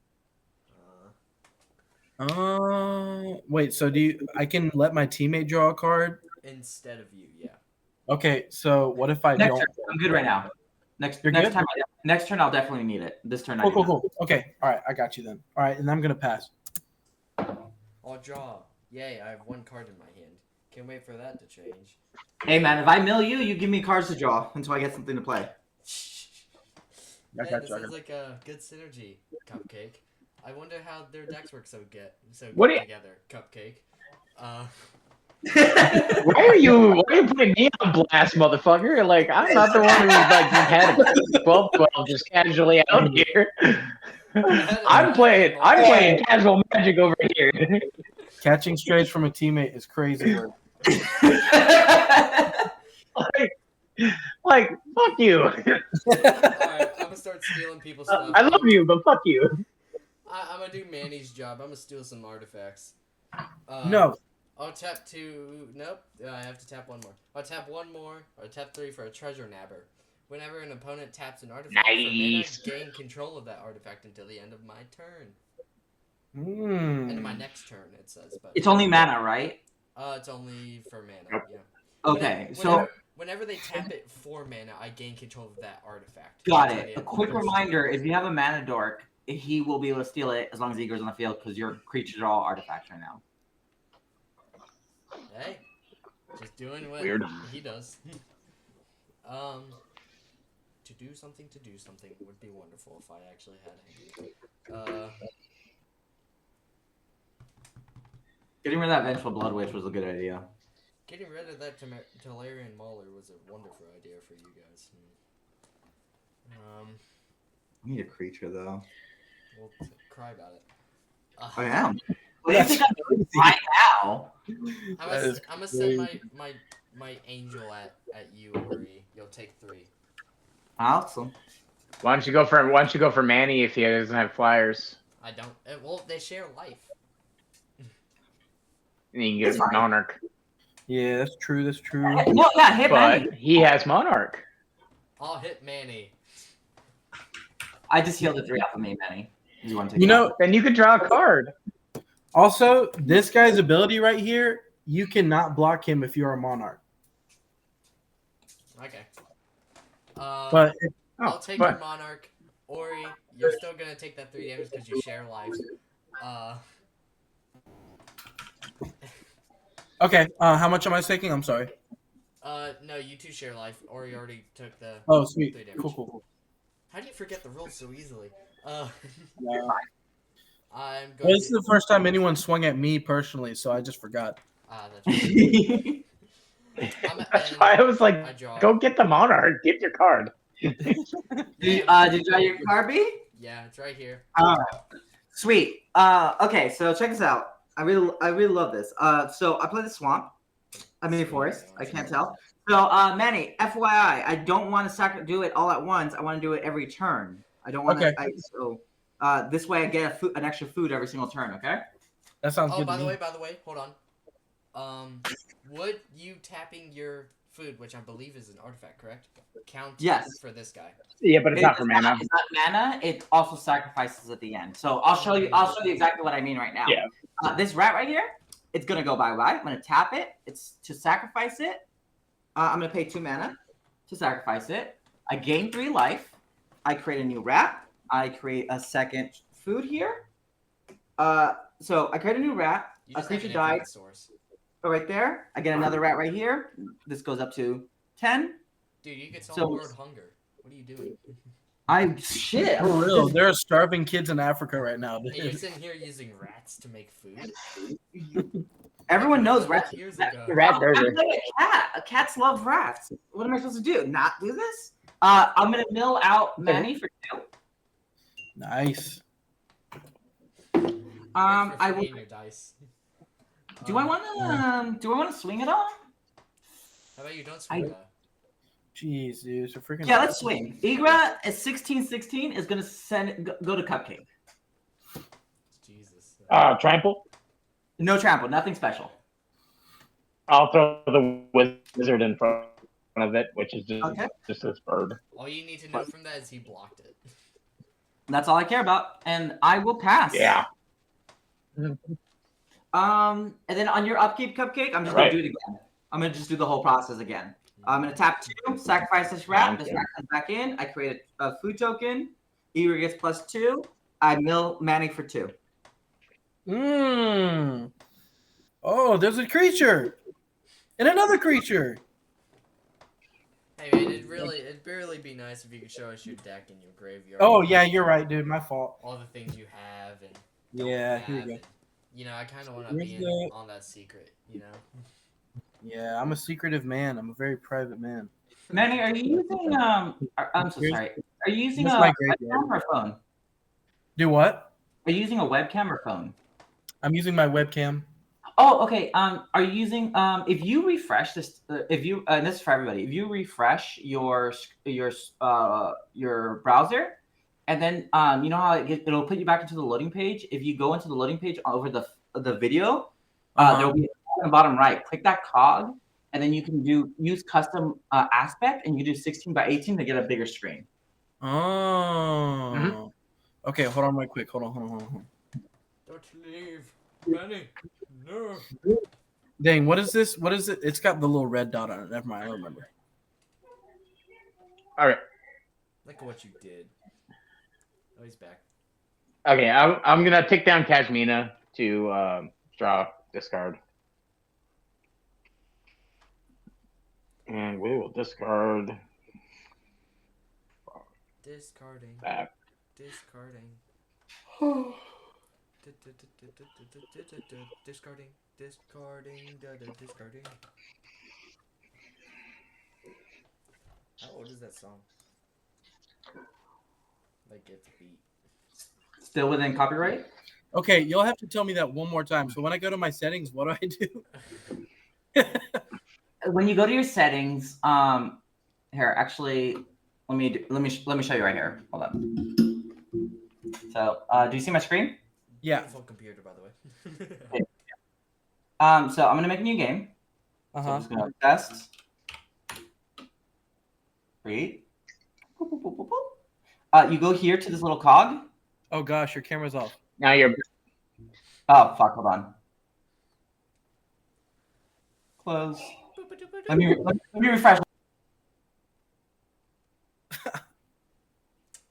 Wait. So I can let my teammate draw a card? instead of you, yeah. Okay. So what if I Next don't? turn, I'm good right now. Next You're next good? time, next turn I'll definitely need it. This turn I do Cool. not. Okay. All right. I got you then. All right. And I'm gonna pass. I'll draw. Yay, I have 1 card in my hand. Can't wait for that to change. Hey man, if I mill you, you give me cards to draw until I get something to play. Man, got this you, I is got like a good synergy, Cupcake. I wonder how their decks work so good What do you- together, Cupcake. Why are you putting me on blast, motherfucker? Like, I'm not the one who's like just had a 12-12 just casually out here. I'm playing casual Magic over here. Catching strays from a teammate is crazy work. like, fuck you. Alright, I'm gonna start stealing people's stuff. I love you, but fuck you. I'm gonna do Manny's job. I'm gonna steal some artifacts. No. I'll tap 2. Nope. I have to tap 1 more. I'll tap 1 more. Or tap 3 for a treasure nabber. Whenever an opponent taps an artifact, Nice. for mana, gain control of that artifact until the end of my turn. Hmm. End of my next turn, it says. But It's only mana, right? it's only for mana. Yep. Yeah. Okay, so Whenever they tap it for mana, I gain control of that artifact. got until the it. end A of quick my turn. reminder: if you have a mana dork, he will be able to steal it as long as Igor's on the field because your creatures are all artifacts right now. Hey, just doing what Weird. he does. To do something would be wonderful if I actually had him. Getting rid of that Vengeful Blood Witch was a good idea. Getting rid of that Talarian Mauler was a wonderful idea for you guys. I need a creature though. We'll cry about it. I am. What do you think I'm doing right now? That I'm gonna is send my angel at you, Ori. You'll take 3. Awesome. Why don't you go for Manny if he doesn't have flyers? I don't. Well, they share life. And you can get Monarch. Yeah, that's true. That's true. No, yeah, hit Manny. But he has Monarch. I'll hit Manny. I just healed the 3 off of me, Manny. You want to take You that? know, Then you could draw a card. also, this guy's ability right here, you cannot block him if you're a monarch. Okay. But I'll take but- your Monarch. Ori, you're still gonna take that 3 damage because you share lives. okay, how much am I taking? I'm sorry. No, you 2 share life. Ori already took the. Oh, sweet. 3 damage. Cool. How do you forget the rules so easily? Yeah. I'm Well, going this is the first time anyone swung at me personally, so I just forgot. That's right. That's why I was like, I draw. go get the monarch. Get your card. Did you draw your card, B? Yeah, it's right here. Sweet. Okay, so check this out. I really love this. So I play the swamp. I mean forest. I can't tell. So Manny, FYI, I don't want to do it all at once. I want to do it every turn. I don't want to. Okay. So this way I get an extra food every single turn. Okay. That sounds Oh, good by to the me. way, hold on. Would you tapping your food, which I believe is an artifact, correct? Count Yes. for this guy. Yeah, but it's not for mana. It's not mana. It also sacrifices at the end. So I'll show you. I'll show you exactly what I mean right now. Yeah. This rat right here, it's gonna go bye bye. I'm gonna tap it. It's to sacrifice it. I'm gonna pay 2 mana to sacrifice it. I gain 3 life. I create a new rat. I create a second food here. So I create a new rat. You A just have creature an died. infinite source. Go right there. I get another rat right here. This goes up to 10. Dude, you could solve So- world hunger. What are you doing? Shit. For real, there are starving kids in Africa right now. Hey, you're Dude. sitting here using rats to make food? Everyone knows rats. Years ago. Rat burger. I'm like a cat. Cats love rats. What am I supposed to do? Not do this? I'm gonna mill out Manny for 2. Nice. I will. Your dice. Do I want to swing it on? How about you don't swing that? Jeez, dude, so freaking. Yeah, let's swing. Igra at 16-16 is gonna go to Cupcake. Jesus. Trample. No trample, nothing special. I'll throw the wizard in front of it, which is Okay. just this bird. All you need to know from that is he blocked it. That's all I care about, and I will pass. Yeah. And then on your upkeep, Cupcake, I'm just Right. gonna do it again. I'm gonna just do the whole process again. I'm gonna tap 2, sacrifice this rat. This rat comes back in. I create a food token. Igra gets +2. I mill Manny for 2. Mmm. Oh, there's a creature. And another creature. Hey man, it'd really be nice if you could show us your deck and your graveyard. Oh, yeah, you're right, dude. My fault. All the things you have and don't Yeah, have, here we go. and, you know, I kind of want to Where's be the- on that secret. You know. Yeah, I'm a secretive man. I'm a very private man. Manny, are you using I'm so Here's- sorry. Are you using That's a my graveyard. webcam or phone? Do what? Are you using a webcam or phone? I'm using my webcam. Oh, okay. Are you using if you refresh this, if you and this is for everybody, if you refresh your browser, and then you know how it'll put you back into the loading page. If you go into the loading page over the video, there'll be on the bottom right. Click that cog, and then you can use custom aspect, and you do 16:18 to get a bigger screen. Oh. Okay, hold on, right quick. Hold on. Don't leave, Manny. No. Dang, what is this? What is it? It's got the little red dot on it. Never mind, I don't remember. All right. Look at what you did. Oh, he's back. Okay, I'm gonna take down Kashmina to draw discard, and we will discard Discarding. that. Discarding. Discarding. Discarding. How old is that song? Like it's beat. Still within copyright. Okay, you'll have to tell me that one more time. So when I go to my settings, what do I do? When you go to your settings, here actually, let me show you right here. Hold on. So, do you see my screen? Yeah. Beautiful computer, by the way. So I'm gonna make a new game. So I'm just gonna test. Create. Boop, boop, boop, boop, boop. You go here to this little cog. Oh gosh, your camera's off. Now you're Oh fuck! Hold on. Close. Let me refresh.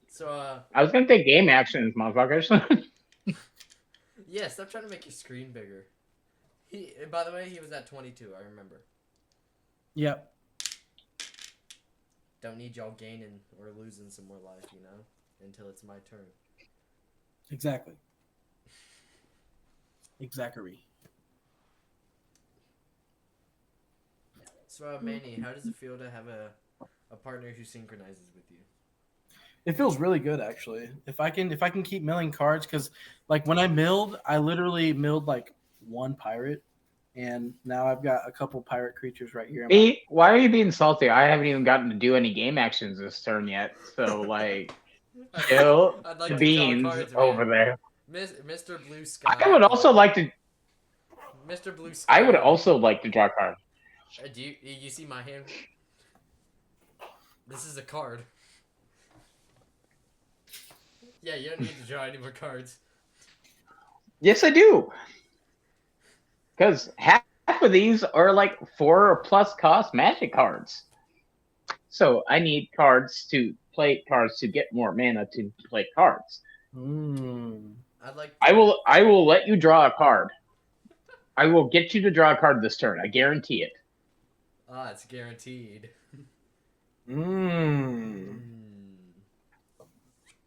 So, I was gonna take game actions, motherfuckers. yeah, stop trying to make your screen bigger. By the way, he was at 22, I remember. Yep. Don't need y'all gaining or losing some more life, you know? Until it's my turn. Exactly. Zachary. So, Manny, how does it feel to have a partner who synchronizes with you? It feels really good actually. If I can keep milling cards, because like when I milled, I literally milled like one pirate, and now I've got a couple pirate creatures right here. B, why are you being salty? I haven't even gotten to do any game actions this turn yet. So like, chill I'd like the to draw beans cards, man. over there. Mr. Blue Sky. I would also like to. Mr. Blue Sky. I would also like to draw cards. Do you see my hand? This is a card. Yeah, you don't need to draw any more cards. Yes, I do. Because half of these are like 4+ cost Magic cards. So I need cards to play cards to get more mana to play cards. I'd like. I will let you draw a card. I will get you to draw a card this turn. I guarantee it. Ah, it's guaranteed.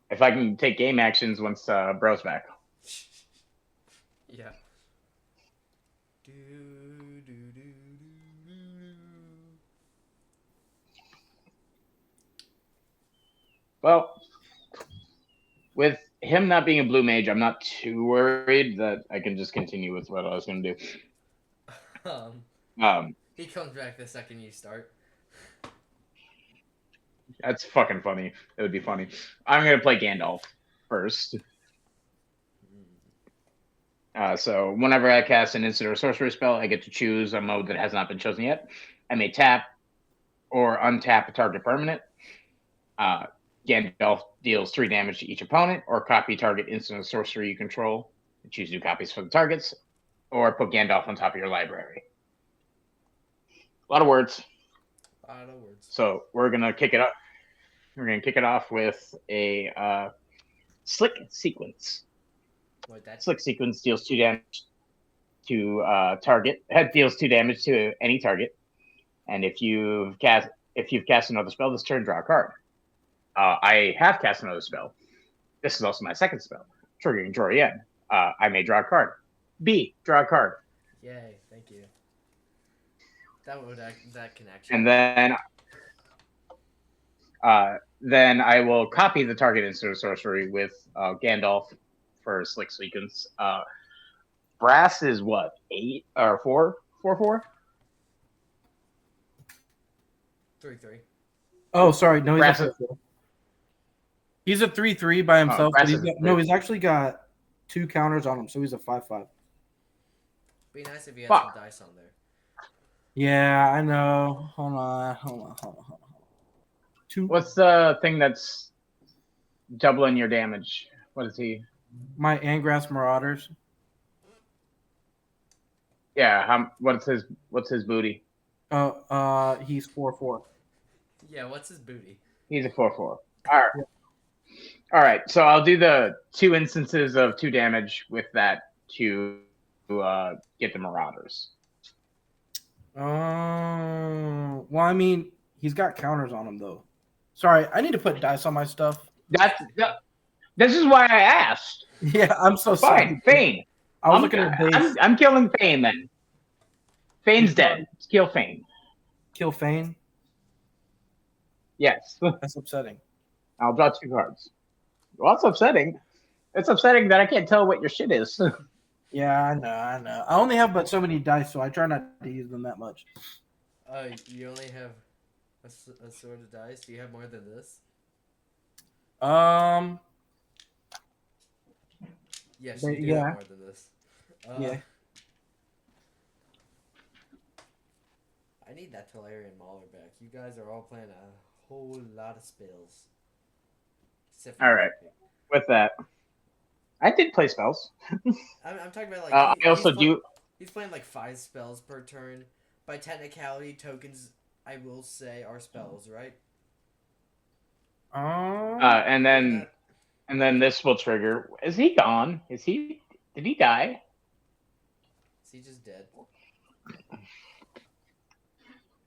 If I can take game actions once Bro's back. Yeah. Do, do, do, do, do. Well, with him not being a blue mage, I'm not too worried that I can just continue with what I was going to do. He comes back the second you start. That's fucking funny. It would be funny. I'm going to play Gandalf first. So whenever I cast an instant or sorcery spell, I get to choose a mode that has not been chosen yet. I may tap or untap a target permanent. Gandalf deals 3 damage to each opponent, or copy target instant or sorcery you control. Choose 2 copies for the targets, or put Gandalf on top of your library. A lot of words. So we're gonna kick it up. We're gonna kick it off with a Slick Sequence. Slick Sequence deals 2 damage to target. Deals 2 damage to any target, and if you've cast another spell this turn, draw a card. I have cast another spell. This is also my second spell, triggering draw again. I may draw a card. B, draw a card. Yay! Thank you. That connection. And then I will copy the target instant or sorcery with Gandalf for Slick Sequence. Brass is what, 8 or 4? 4/4? 3/3. Oh, sorry. No, Brass he's a 3/3 by himself. Brass But he's actually got 2 counters on him, so he's a 5/5. Be nice if you had some dice on there. Yeah, I know. Hold on. 2. What's the thing that's doubling your damage? What is he? My Angrass Marauders. Yeah, what's his booty? He's 4/4. Yeah, what's his booty? He's a 4/4. All right. So I'll do the 2 instances of 2 damage with that to get the Marauders. Well, I mean, he's got counters on him though. Sorry, I need to put dice on my stuff. This is why I asked. Yeah, I'm so sorry. Fine, Fane. I was looking at base. I'm killing Fane then. Fane's dead. Let's kill Fane. Kill Fane. Yes. That's upsetting. I'll draw 2 cards. Well, that's upsetting. It's upsetting that I can't tell what your shit is. Yeah, I know. I only have but so many dice, so I try not to use them that much. You only have a sword of dice. Do you have more than this? Yes, you do have more than this. Yeah. I need that Tolarian Mauler back. You guys are all playing a whole lot of spells. All right. With that, I did play spells. I'm talking about like. I also do. He's playing like 5 spells per turn. By technicality, tokens, I will say, are spells, right? And then this will trigger. Is he gone? Did he die? Is he just dead?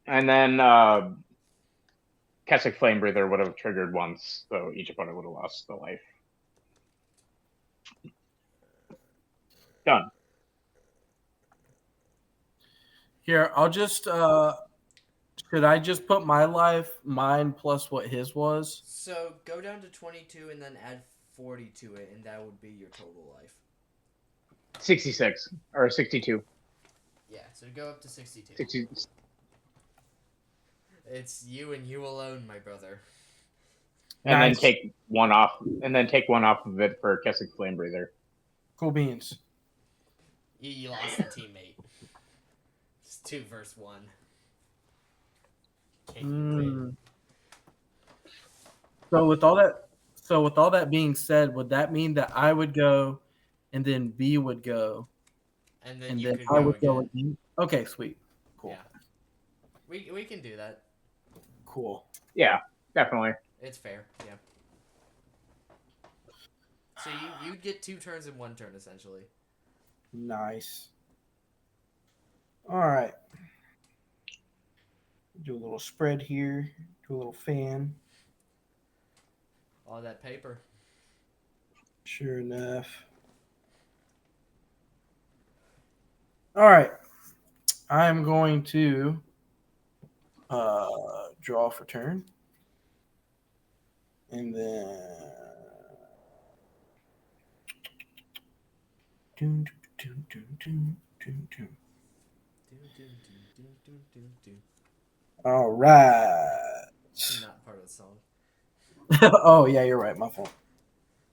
And then Keswick Flame Breather would have triggered once, so each opponent would have lost the life. Done. Here, I'll just should I just put my life, mine plus what his was? So go down to 22 and then add 40 to it, and that would be your total life. 66 or 62. Yeah, so go up to 62. 60. It's you and you alone, my brother. And Nice. then take one off, of it for Kessig Flame Breather. Cool beans. You lost a teammate. It's 2 versus 1. Can't you win? So with all that being said, would that mean that I would go, and then B would go, And then and you then could I go would go again. again? Okay, sweet, cool, Yeah. We can do that. cool. Yeah, definitely. It's fair. Yeah. So you'd get 2 turns in 1 turn essentially. Nice. All right. Do a little spread here. Do a little fan. All that paper. Sure enough. All right. I'm going to draw for turn. And then Doom, doom, doom, doom, doom, doom. All right. Not part of the song. Oh yeah, you're right. My fault.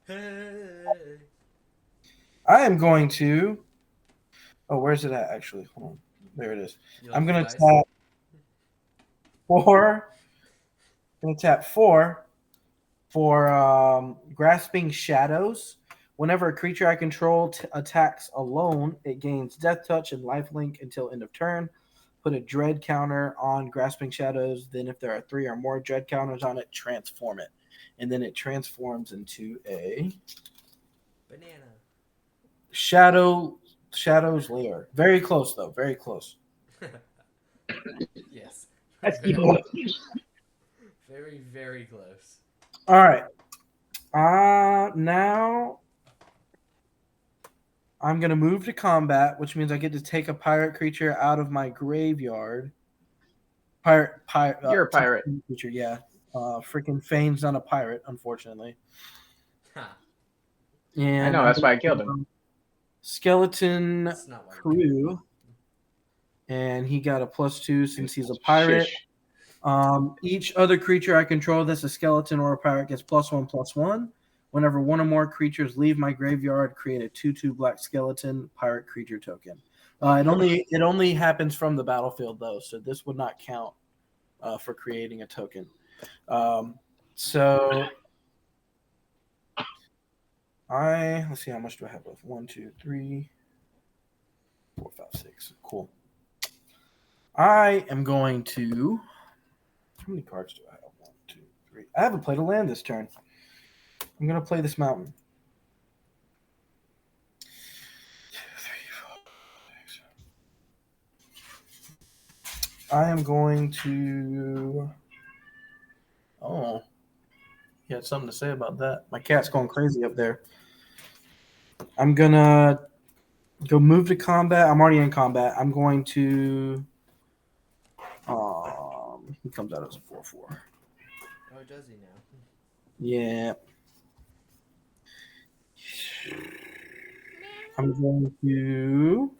Hey. I am going to. Oh, where's it at? Actually, hold on. There it is. You I'm like gonna the dice? tap 4. I'm gonna tap 4 for grasping shadows. Whenever a creature I control attacks alone, it gains Death Touch and Lifelink until end of turn. Put a Dread counter on Grasping Shadows. Then, if there are 3 or more Dread counters on it, transform it, and then it transforms into a Banana. Shadow's Lair. Very close though. Very close. Yes. That's very, evil. very, very close. All right. Now I'm gonna move to combat, which means I get to take a pirate creature out of my graveyard. Pirate. You're a pirate. Creature, yeah. Freaking Fane's not a pirate, unfortunately. Ha. And I know, that's why I killed him. Skeleton That's not why you killed him. Crew, and he got a +2 since he's a pirate. Shish. Each other creature I control that's a skeleton or a pirate gets +1/+1. Whenever one or more creatures leave my graveyard, create a 2/2 black skeleton pirate creature token. It only happens from the battlefield though, so this would not count for creating a token. So let's see, how much do I have left? 1, 2, 3, 4, 5, 6. Cool. I am going to. How many cards do I have? 1, 2, 3. I haven't played a land this turn. I'm going to play this mountain. 2, 3, 4, 6. I am going to. Oh, you had something to say about that. My cat's going crazy up there. I'm going to go move to combat. I'm already in combat. I'm going to. He comes out as a 4/4. Oh, does he now? Yeah. I'm going to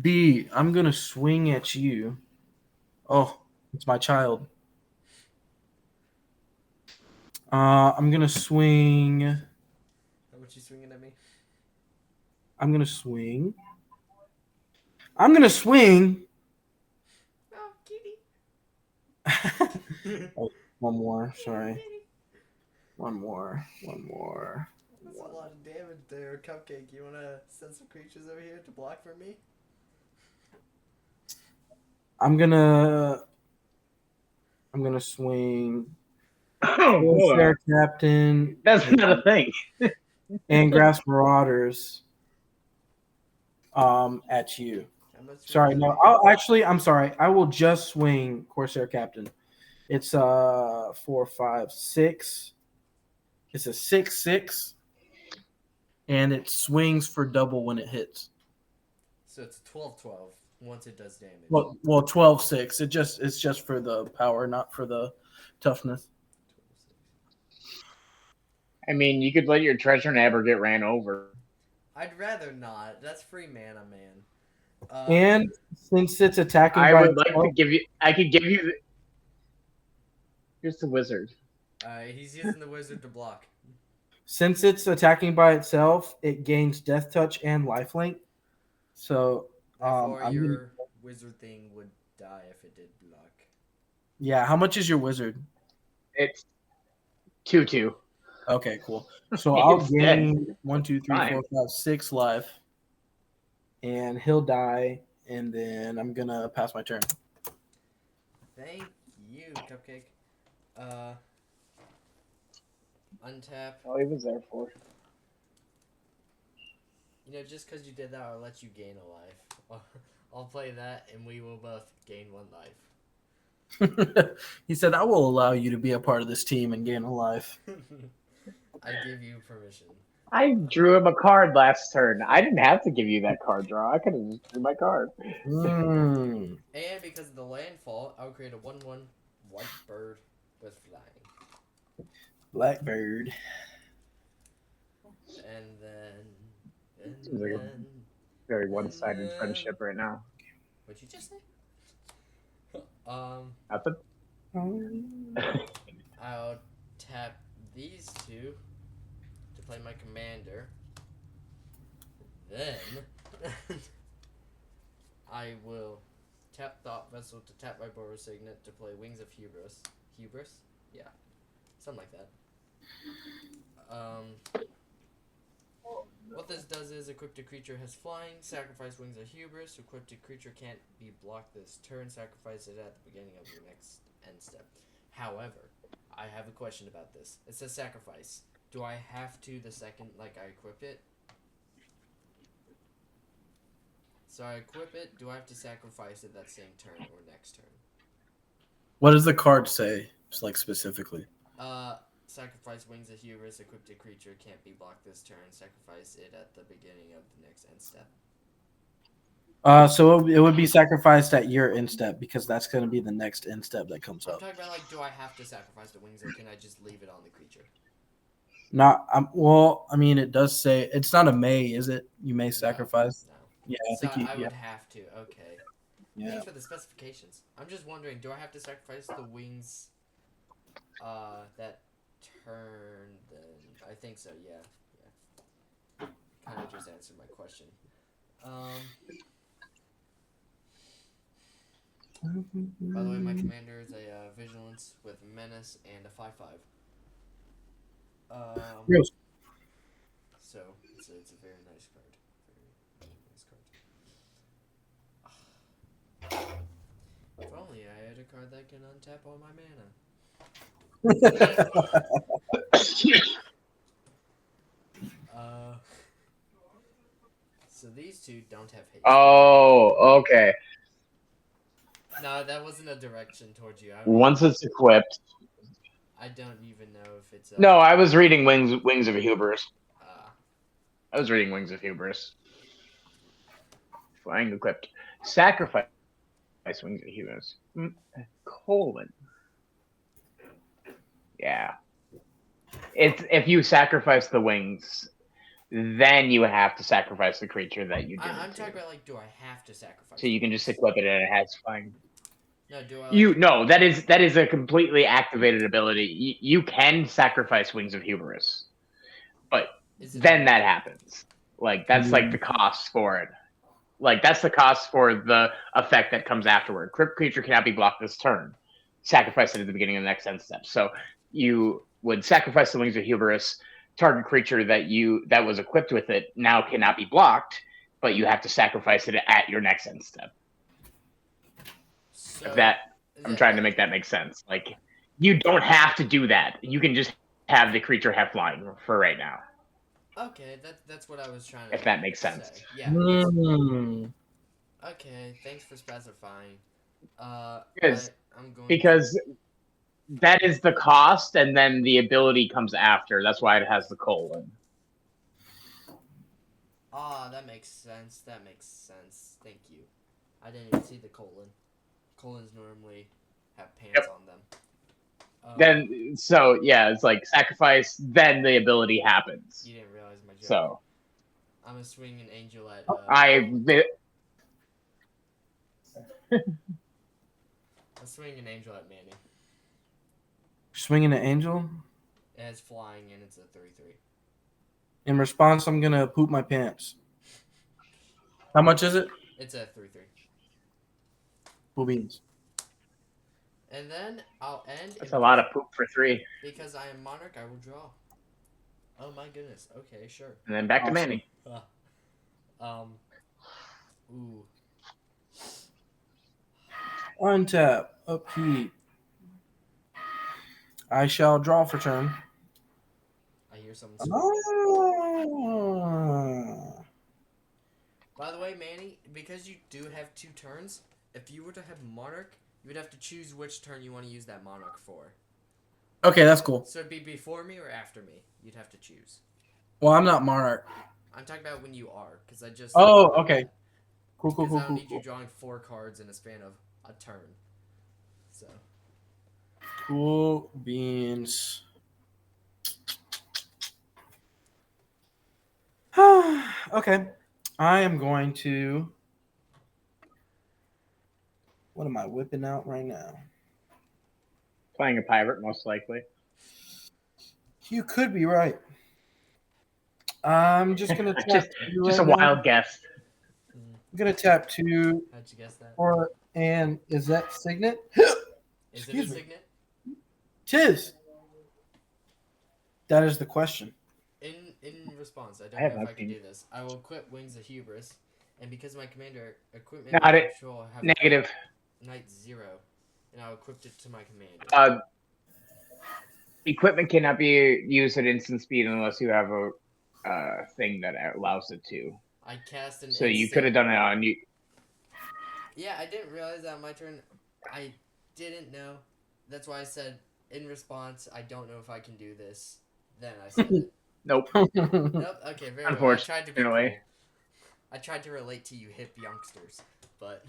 B. I'm going to swing at you. Oh, it's my child. I'm going to swing. How much you swinging at me? I'm going to swing. I'm going to swing. Oh, kitty. Oh, one more. Sorry. One more. That's a lot of damage there, Cupcake. You want to send some creatures over here to block for me? I'm gonna swing. Hold on. Fair Captain That's not a thing. and Grass Marauders at you. How much Sorry, no. I'm sorry. I will just swing Corsair Captain. It's 4, 5, 6. It's a 6/6, and it swings for double when it hits. So it's 12-12 once it does damage. Well, 12-6. It's just for the power, not for the toughness. I mean, you could let your treasure nabber get ran over. I'd rather not. That's free mana, man. And since it's attacking I by would like itself, to give you. I could give you. Here's the wizard. He's using the wizard to block. since it's attacking by itself, it gains death touch and lifelink. So Therefore, I'm your gonna, wizard thing would die if it did block. yeah. How much is your wizard? It's 2/2. Okay, cool. So I'll It's dead. gain 1, 2, 3, Fine. 4, 5, 6 life, and he'll die, and then I'm gonna pass my turn. Thank you, Cupcake. Untap. All he was there for. You know, just because you did that, I'll let you gain a life. I'll play that, and we will both gain 1 life. He said, "I will allow you to be a part of this team and gain a life." I give you permission. I drew him a card last turn. I didn't have to give you that card draw. I could have just drew my card. Mm. And because of the landfall, I'll create a 1/1 white bird with flying. Blackbird. And then. Seems like a very one-sided friendship right now. What'd you just say? Nothing. I'll tap these two to play my commander. Then I will tap Thought Vessel to tap my Boros Signet to play Wings of Hubris. Hubris? Yeah. Something like that. What this does is equipped a creature has flying, sacrifice Wings of Hubris, equipped a creature can't be blocked this turn, sacrifice it at the beginning of your next end step. However, I have a question about this. It says sacrifice. Do I have to the second like I equip it? So I equip it, do I have to sacrifice it that same turn or next turn? What does the card say? Just like specifically. Sacrifice Wings of Hubris, equipped a creature can't be blocked this turn, sacrifice it at the beginning of the next end step. So it would be sacrificed at your end step because that's going to be the next end step that comes I'm up. talking about like, do I have to sacrifice the wings or can I just leave it on the creature? Not well. I mean, it does say it's not a may, is it? You may sacrifice. No. Yeah, I So think I you. would Yeah, have to. Okay. yeah. Thanks for the specifications. I'm just wondering, do I have to sacrifice the wings that turn then? I think so, yeah. Kind of just answered my question. By the way, my commander is a Vigilance with Menace and a 5/5. Yes. So, it's a very nice card. Very nice card. If only I had a card that can untap all my mana. So these two don't have haste. Oh, okay. No, that wasn't a direction towards you. Once it's equipped. I don't even know if it's. No, I was reading Wings of Hubris. Uh, I was reading Wings of Hubris. Flying equipped. Sacrifice Wings of Hubris. Colon. Yeah. It's if you sacrifice the wings, then you have to sacrifice the creature that you did. I'm talking about like, do I have to sacrifice? So you can just equip it and it has flying. No, do I? No, that is a completely activated ability. You can sacrifice Wings of Hubris, but then that happens. Like that's like the cost for it. Like that's the cost for the effect that comes afterward. Crypt creature cannot be blocked this turn. Sacrifice it at the beginning of the next end step. So you would sacrifice the Wings of Hubris. Target creature that was equipped with it now cannot be blocked, but you have to sacrifice it at your next end step. So, I'm trying to make that make sense. Like you don't have to do that. You can just have the creature have flying for right now. Okay, that's what I was trying to. If that makes sense. Say. Yeah. Mm. Okay, thanks for specifying. Because I'm going because that is the cost, and then the ability comes after. That's why it has the colon. Ah, that makes sense. That makes sense. Thank you. I didn't even see the colon. Colons normally have pants on them. Then so yeah, it's like sacrifice, then the ability happens. You didn't realize my joke. So I'm gonna swing an angel at. I'm swinging an angel at Manny. Swinging an angel. It has flying and it's a 3/3. In response, I'm gonna poop my pants. How much is it? It's a 3/3. Cool beans. And then I'll end. that's a lot of poop for 3. Because I am monarch, I will draw. Oh my goodness. Okay, sure. And then back to Awesome. Manny. Ooh. Untap. Upkeep. I shall draw for turn. I hear someone. Ah. By the way, Manny, because you do have 2 turns, if you were to have monarch, you would have to choose which turn you want to use that monarch for. Okay, that's cool. So it'd be before me or after me. You'd have to choose. Well, I'm not monarch. I'm talking about when you are, because I just. Oh, okay. Cool, cool, Because cool, I don't cool, need you cool. drawing 4 cards in a span of a turn. So. Cool beans. Okay. I am going to. What am I whipping out right now? Playing a pirate, most likely. You could be right. I'm just gonna tap Just two a right now. wild guess. I'm gonna tap 2 How'd you guess that? and is that signet? Is it a Excuse me. signet? Tis. That is the question. In response, I I don't have know if I nothing. can do this. I will equip Wings of Hubris, and because my commander equipment Not and it. control have Negative. Knight 0, and I'll equip it to my commander. Equipment cannot be used at instant speed unless you have a thing that allows it to. I cast an So you instant- could have done it on you. Yeah, I didn't realize that on my turn. I didn't know. That's why I said, in response, I don't know if I can do this. Then I said it. Nope. Nope, okay, very well. I tried to be cool. Unfortunately. I tried to relate to you hip youngsters, but...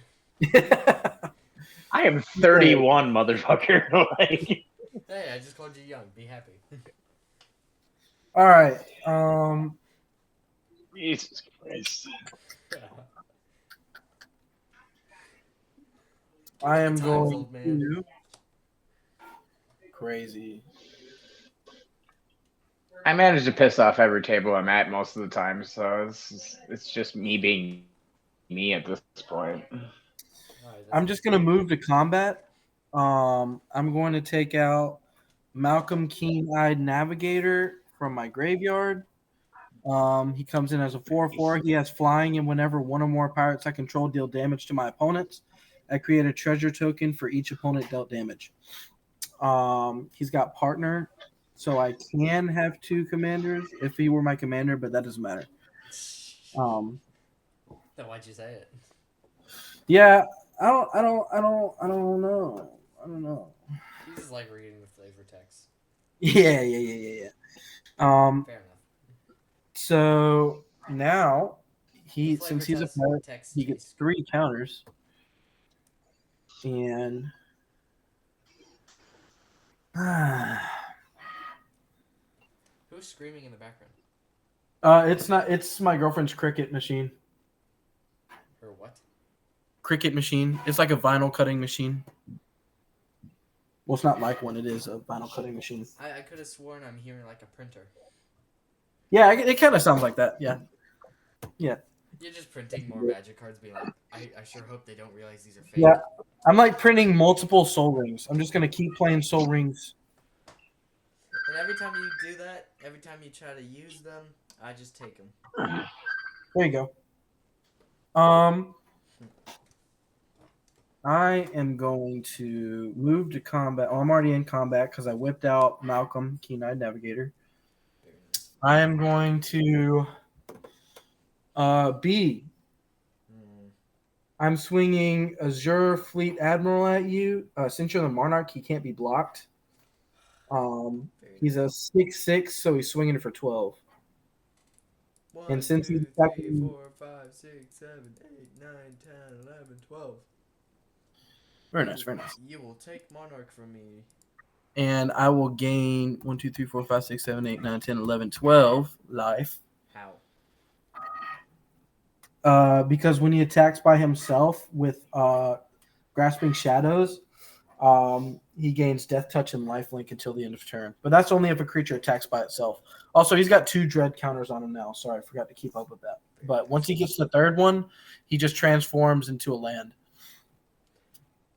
I am 31, motherfucker. Like, Hey, I just called you young. Be happy. All right. Jesus Christ. I am Times, going old man. to crazy. I manage to piss off every table I'm at most of the time, so it's just me being me at this point. Alright, I'm just gonna move to combat. I'm going to take out Malcolm Keen-Eyed Navigator from my graveyard. He comes in as a 4/4. He has flying, and whenever one or more pirates I control deal damage to my opponents, I create a treasure token for each opponent dealt damage. He's got partner, so I can have 2 commanders if he were my commander, but that doesn't matter. Then why'd you say it? Yeah, I don't know. I don't know. You just like reading the flavor text. Yeah. Fair enough. So now The since flavor he's a pirate, text he gets tastes 3 counters. And Who's screaming in the background? it's my girlfriend's Cricut machine. Or what? Cricut machine. It's like a vinyl cutting machine. Well, it's not like one. It is a vinyl cutting machine. I could have sworn I'm hearing like a printer. Yeah, it kind of sounds like that. Yeah. You're just printing more magic cards, being like, I sure hope they don't realize these are fake. Yeah. I'm like printing multiple soul rings. I'm just gonna keep playing soul rings. And every time you do that, every time you try to use them, I just take them. There you go. I am going to move to combat. Oh, I'm already in combat because I whipped out Malcolm, Keen-Eyed Navigator. Very nice. I am going to B. I'm swinging Azure Fleet Admiral at you. Since you're the Monarch, he can't be blocked. Very He's a 6/6, so he's swinging it for 12. Well, 1, since 2, he's 3, attacking- 4, 5, 6, 7, 8, 9, 10, 11, 12. Very nice, very nice. You will take Monarch from me. And I will gain 1, 2, 3, 4, 5, 6, 7, 8, 9, 10, 11, 12 life. How? Because when he attacks by himself with Grasping Shadows, he gains Death Touch and Lifelink until the end of turn. But that's only if a creature attacks by itself. Also, he's got 2 Dread counters on him now. Sorry, I forgot to keep up with that. But once he gets the 3rd one, he just transforms into a land.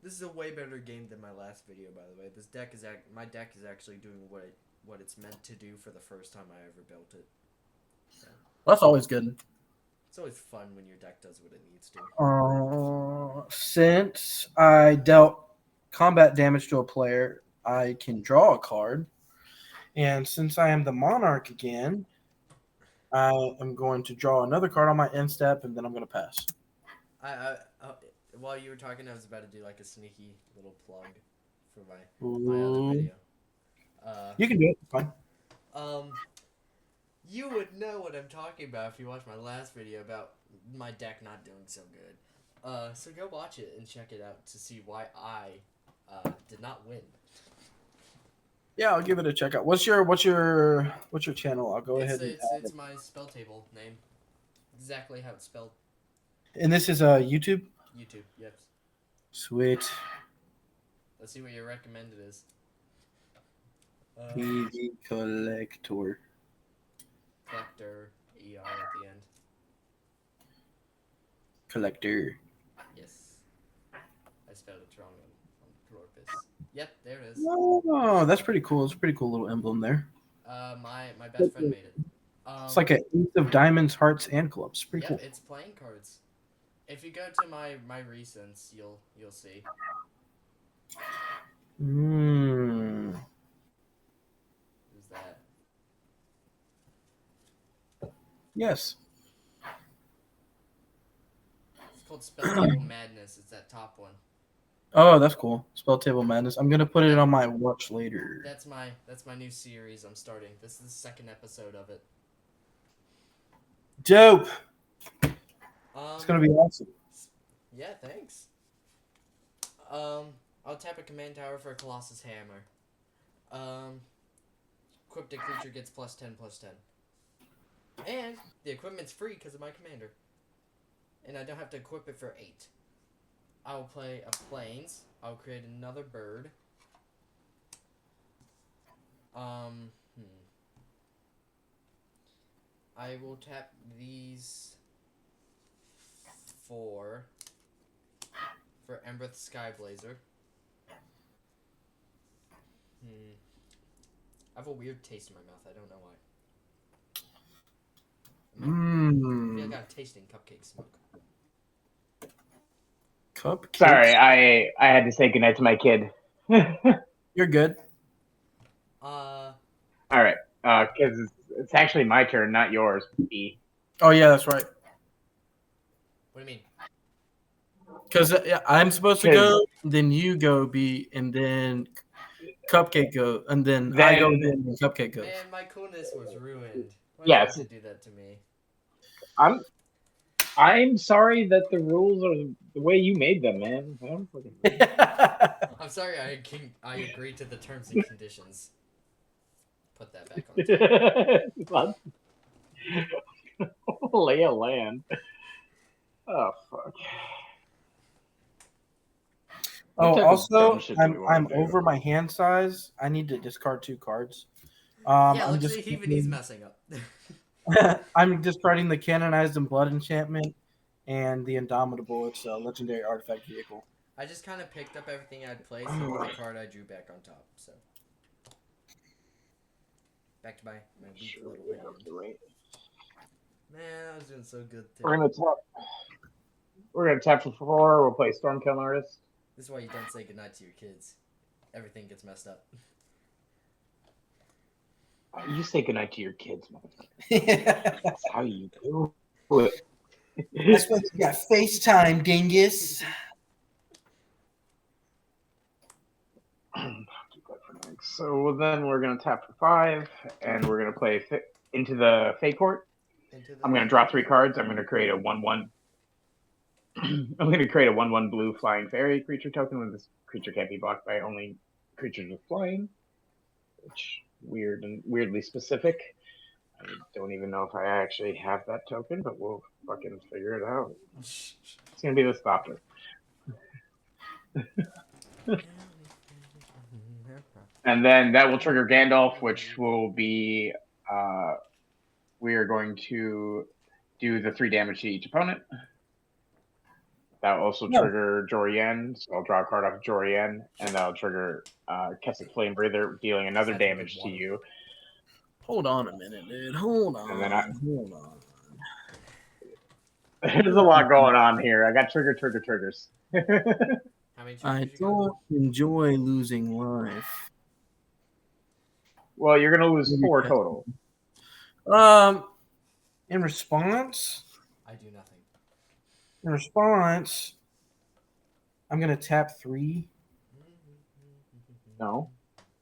This is a way better game than my last video, by the way. This deck is my deck is actually doing what it's meant to do for the first time I ever built it. So, That's always good. it's always fun when your deck does what it needs to. Since I dealt combat damage to a player, I can draw a card. And since I am the Monarch again, I am going to draw another card on my end step, and then I'm going to pass. While you were talking, I was about to do like a sneaky little plug for my other Ooh. video. You can do it. It's fine. You would know what I'm talking about if you watched my last video about my deck not doing so good. So go watch it and check it out to see why I did not win. Yeah, I'll give it a check out. What's your channel? I'll go ahead and add It's it. my spell table name. Exactly how it's spelled. And this is YouTube. YouTube. Yes. Sweet. Let's see what your recommended is. Easy Collector. Collector ER at the end. Collector. Yes. I spelled it wrong on purpose. Yep, there it is. Oh, that's pretty cool. It's a pretty cool little emblem there. My best friend made it. It's like an ace of diamonds, hearts, and clubs. Pretty Yep, cool. it's playing cards. If you go to my recents, you'll see. Mm. Who's that? Yes. It's called Spell Table Madness. It's that top one. Oh, that's cool. Spell Table Madness. I'm gonna put it on my watch later. That's my new series I'm starting. This is the 2nd episode of it. Dope. It's gonna be awesome. Yeah, thanks. I'll tap a command tower for a Colossus Hammer. Equipped a creature gets +10/+10. And the equipment's free because of my commander. And I don't have to equip it for 8. I will play a Plains. I'll create another bird. I will tap these 4 for Embereth Skyblazer. I have a weird taste in my mouth. I don't know why. I feel like I'm tasting cupcake smoke. Cupcakes. Sorry, I had to say goodnight to my kid. You're good. All right, because it's actually my turn, not yours. B. Oh yeah, that's right. What do you mean? Because I'm supposed to go, then you go, B, and then Cupcake go, and then I go, then Cupcake goes. Man, my coolness was ruined. Why Yes. did you do that to me? I'm sorry that the rules are the way you made them, man. I'm sorry I agreed to the terms and conditions. Put that back on. Lay a land. Oh fuck. Oh, What type of also, dumb shit do we wanna I'm do? over my hand size. I need to discard 2 cards. Yeah, I'm look, just see, even he's messing up. I'm discarding the Canonized and Blood enchantment and the Indomitable. It's a legendary artifact vehicle. I just kind of picked up everything I'd placed and put the card I drew back on top. So back to my weak little hand. Man, I was doing so good. Too. We're gonna tap for 4. We'll play Stormkill Artist. This is why you don't say goodnight to your kids. Everything gets messed up. You say goodnight to your kids, motherfucker. That's how you do it. That's why you got FaceTime, dingus. So then we're gonna tap for 5, and we're gonna play into the Fate Court. into the. I'm going to draw 3 cards. I'm going to create a 1/1. I'm going to create a 1/1 blue flying fairy creature token. When this creature can't be blocked by only creatures with flying, which weird and weirdly specific. I don't even know if I actually have that token, but we'll fucking figure it out. It's going to be the Thopter. And then that will trigger Gandalf, which will be we are going to do the 3 damage to each opponent. That will also trigger Jorian, so I'll draw a card off Jorian, and that'll trigger Kessig Flame Breather, dealing another damage to you. Hold on a minute, dude. Hold on. And then hold on. There's a lot going on here. I got triggers. How many I triggers you got? don't enjoy losing life. Well, you're going to lose 4 total. In response, I do nothing. I'm gonna tap 3. No.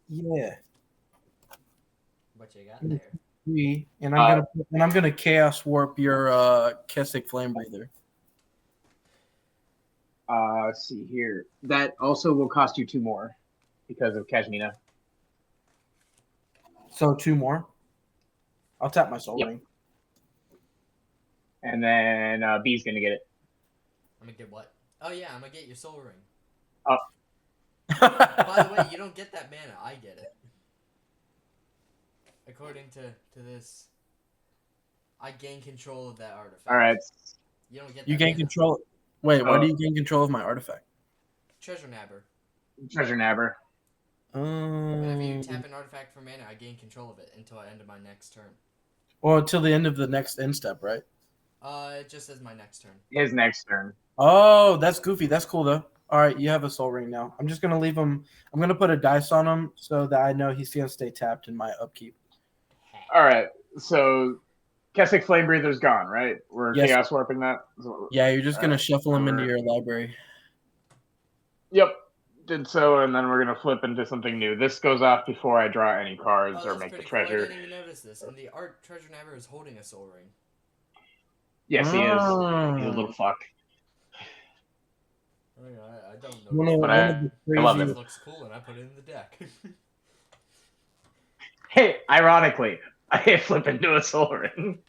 Yeah, What you got there? 3, and I'm gonna chaos warp your Kessig Flame Breather. Let's see here. That also will cost you 2 more because of Kashmina. So 2 more. I'll tap my Soul Ring. And then B's going to get it. I'm gonna get what? Oh yeah, I'm gonna get your soul ring. Oh. By the way, you don't get that mana. I get it. According to this, I gain control of that artifact. All right. You don't get. You that gain mana. control. Wait, why do you gain control of my artifact? Treasure Nabber. Treasure Nabber. Whenever you tap an artifact for mana, I gain control of it until I end of my next turn. Or until the end of the next end step, right? It just says my next turn. His next turn. Oh, that's goofy. That's cool though. All right, you have a Soul Ring now. I'm just gonna leave him. I'm gonna put a dice on him so that I know he's gonna stay tapped in my upkeep. All right. So Kessig Flame Breather's gone, right? We're Yes. chaos warping that. Yeah, you're just gonna Alright. shuffle him into your library. Yep. Did so, and then we're gonna flip into something new. This goes off before I draw any cards or that's make the pretty cool. I treasure. didn't even notice this. And the art Treasure Nabber is holding a soul ring. Yes, he is. Ah. He's a little fuck. Oh, yeah, I don't know. One of- But one I- of the I love crazy- it. It looks cool, and I put it in the deck. Hey, ironically, I flip into a soul ring.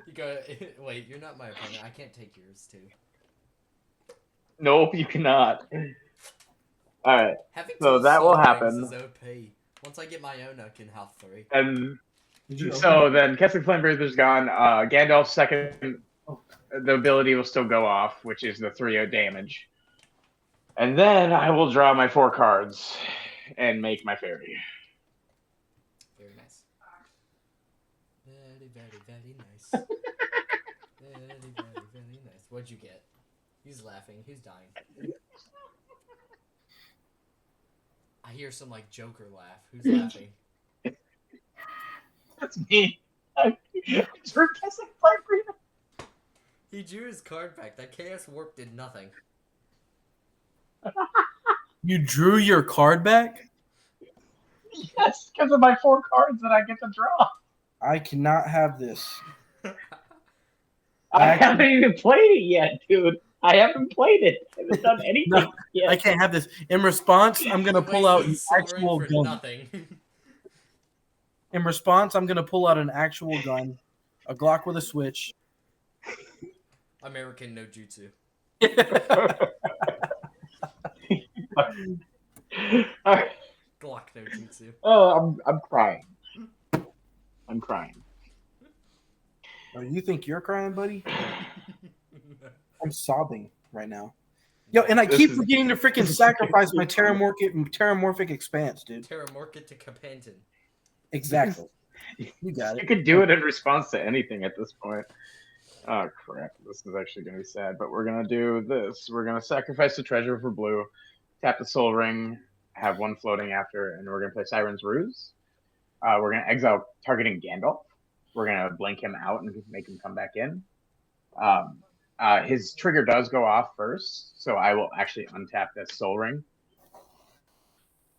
You go. Wait, you're not my opponent. I can't take yours too. Nope, you cannot. All right, Having So two that will soul rings happen. is OP. Once I get my own, I can have 3. and Did you so then Kessig Flame Breather's gone. Gandalf's second, the ability will still go off, which is the 3/0 damage. And then I will draw my 4 cards and make my fairy. Very nice. Very, very, very nice. Very, very, very nice. What'd you get? He's laughing. He's dying. I hear some like Joker laugh. Who's laughing? That's me. I drew Kessig Flame Breather. He drew his card back. That Chaos Warp did nothing. You drew your card back? Yes, because of my 4 cards that I get to draw. I cannot have this. I haven't even played it yet, dude. I haven't played it. I haven't done anything No, yet. I can't have this. In response, I'm gonna pull out an Wasted soul ring actual for gun. nothing. In response, I'm gonna pull out an actual gun, a Glock with a switch. American no jutsu. All right. Glock no jutsu. Oh, I'm crying. I'm crying. Oh, you think you're crying, buddy? I'm sobbing right now. Yo, and I This keep is- forgetting to freaking sacrifice my terramorphic expanse, dude. Terramorphic to Capenton. Exactly. You got You it. could do it in response to anything at this point. Oh crap! This is actually gonna be sad, but we're gonna do this. We're gonna sacrifice the treasure for blue, tap the soul ring, have 1 floating after, and we're gonna play Siren's Ruse. We're gonna exile targeting Gandalf. We're gonna blink him out and make him come back in. His trigger does go off first, so I will actually untap this soul ring.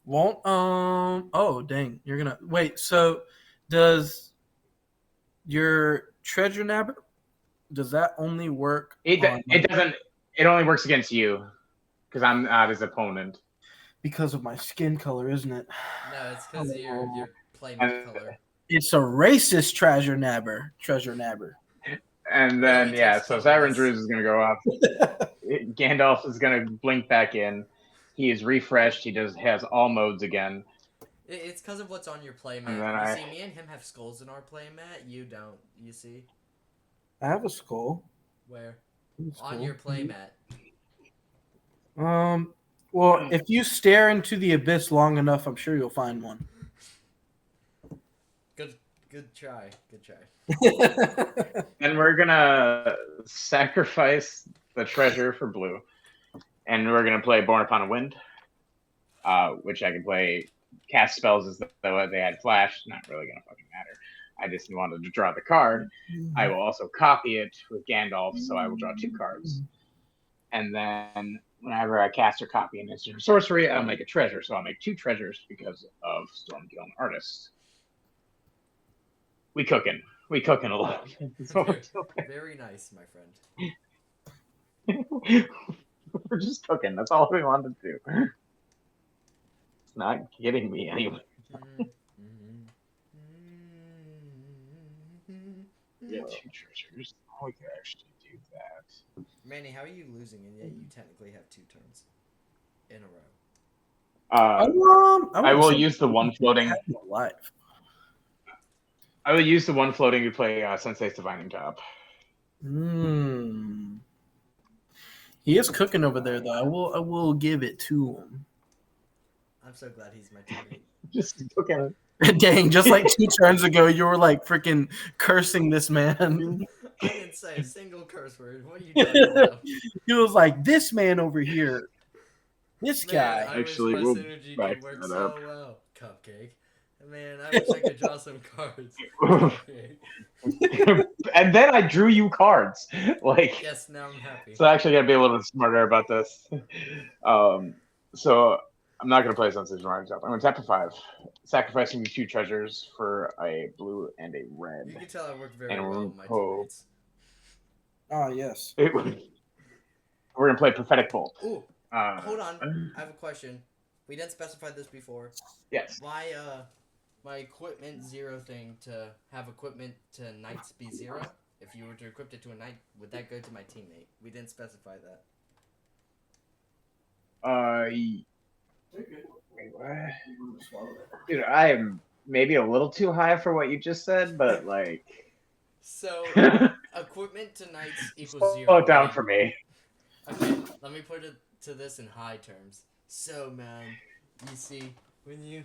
Won't Oh dang! You're gonna wait. So does Your treasure nabber, does that only work? It on- doesn't. It only works against you because I'm not his opponent. because of my skin color, isn't it? No, it's because of your playmate color. It's a racist treasure nabber. And Really then yeah, takes so color Siren this. Druze is gonna go off. Gandalf is gonna blink back in. He is refreshed. He has all modes again. It's because of what's on your playmat. And then You I- see, me and him have skulls in our playmat. You don't. You see? I have a skull. Where? It's On cool. your playmat. Well, if you stare into the abyss long enough, I'm sure you'll find one. Good try. Good try. And we're gonna sacrifice the treasure for blue, and we're gonna play Born Upon a Wind, which I can play cast spells as though they had flash. Not really gonna fucking matter. I just wanted to draw the card. I will also copy it with Gandalf, so I will draw 2 cards. And then whenever I cast or copy an instant or sorcery, I'll make a treasure. So I'll make 2 treasures because of Stormgiln Artist. We cooking a lot. That's what we're doing. Very nice, my friend. We're just cooking. That's all we wanted to do. It's not getting me anywhere. Yeah, 2 treasures. Oh, we could actually do that. Manny, how are you losing and yet you technically have 2 turns in a row? I will use the one floating. Life. I will use the one floating to play Sensei's Divining Top. He is cooking over there, though. I will give it to him. I'm so glad he's my teammate. Just cooking. Dang, just like 2 turns ago, you were like freaking cursing this man. I didn't say a single curse word. What are you talking about? He was like, this man over here. This Man, guy. I Actually, wish my we'll synergy back could work that so up. well. Cupcake. Man, I wish I could draw some cards. Cupcake. And then I drew you cards. Like, Yes, now I'm happy. so I actually got to be a little bit smarter about this. So I'm not going to play Sensei's Divining Top. I'm going to tap for 5, sacrificing the 2 treasures for a blue and a red. You can tell I worked very And well with my oh. teammates. Oh, yes. We're going to play Prophetic Bolt. Ooh, hold on. I have a question. We didn't specify this before. Yes. Why, my equipment 0 thing to have equipment to knights be 0? If you were to equip it to a knight, would that go to my teammate? We didn't specify that. Wait, what? Dude, I am maybe a little too high for what you just said, but like. So, equipment to knights equals 0. Slow it down for me. Okay, let me put it to this in high terms. So, man, you see, when you...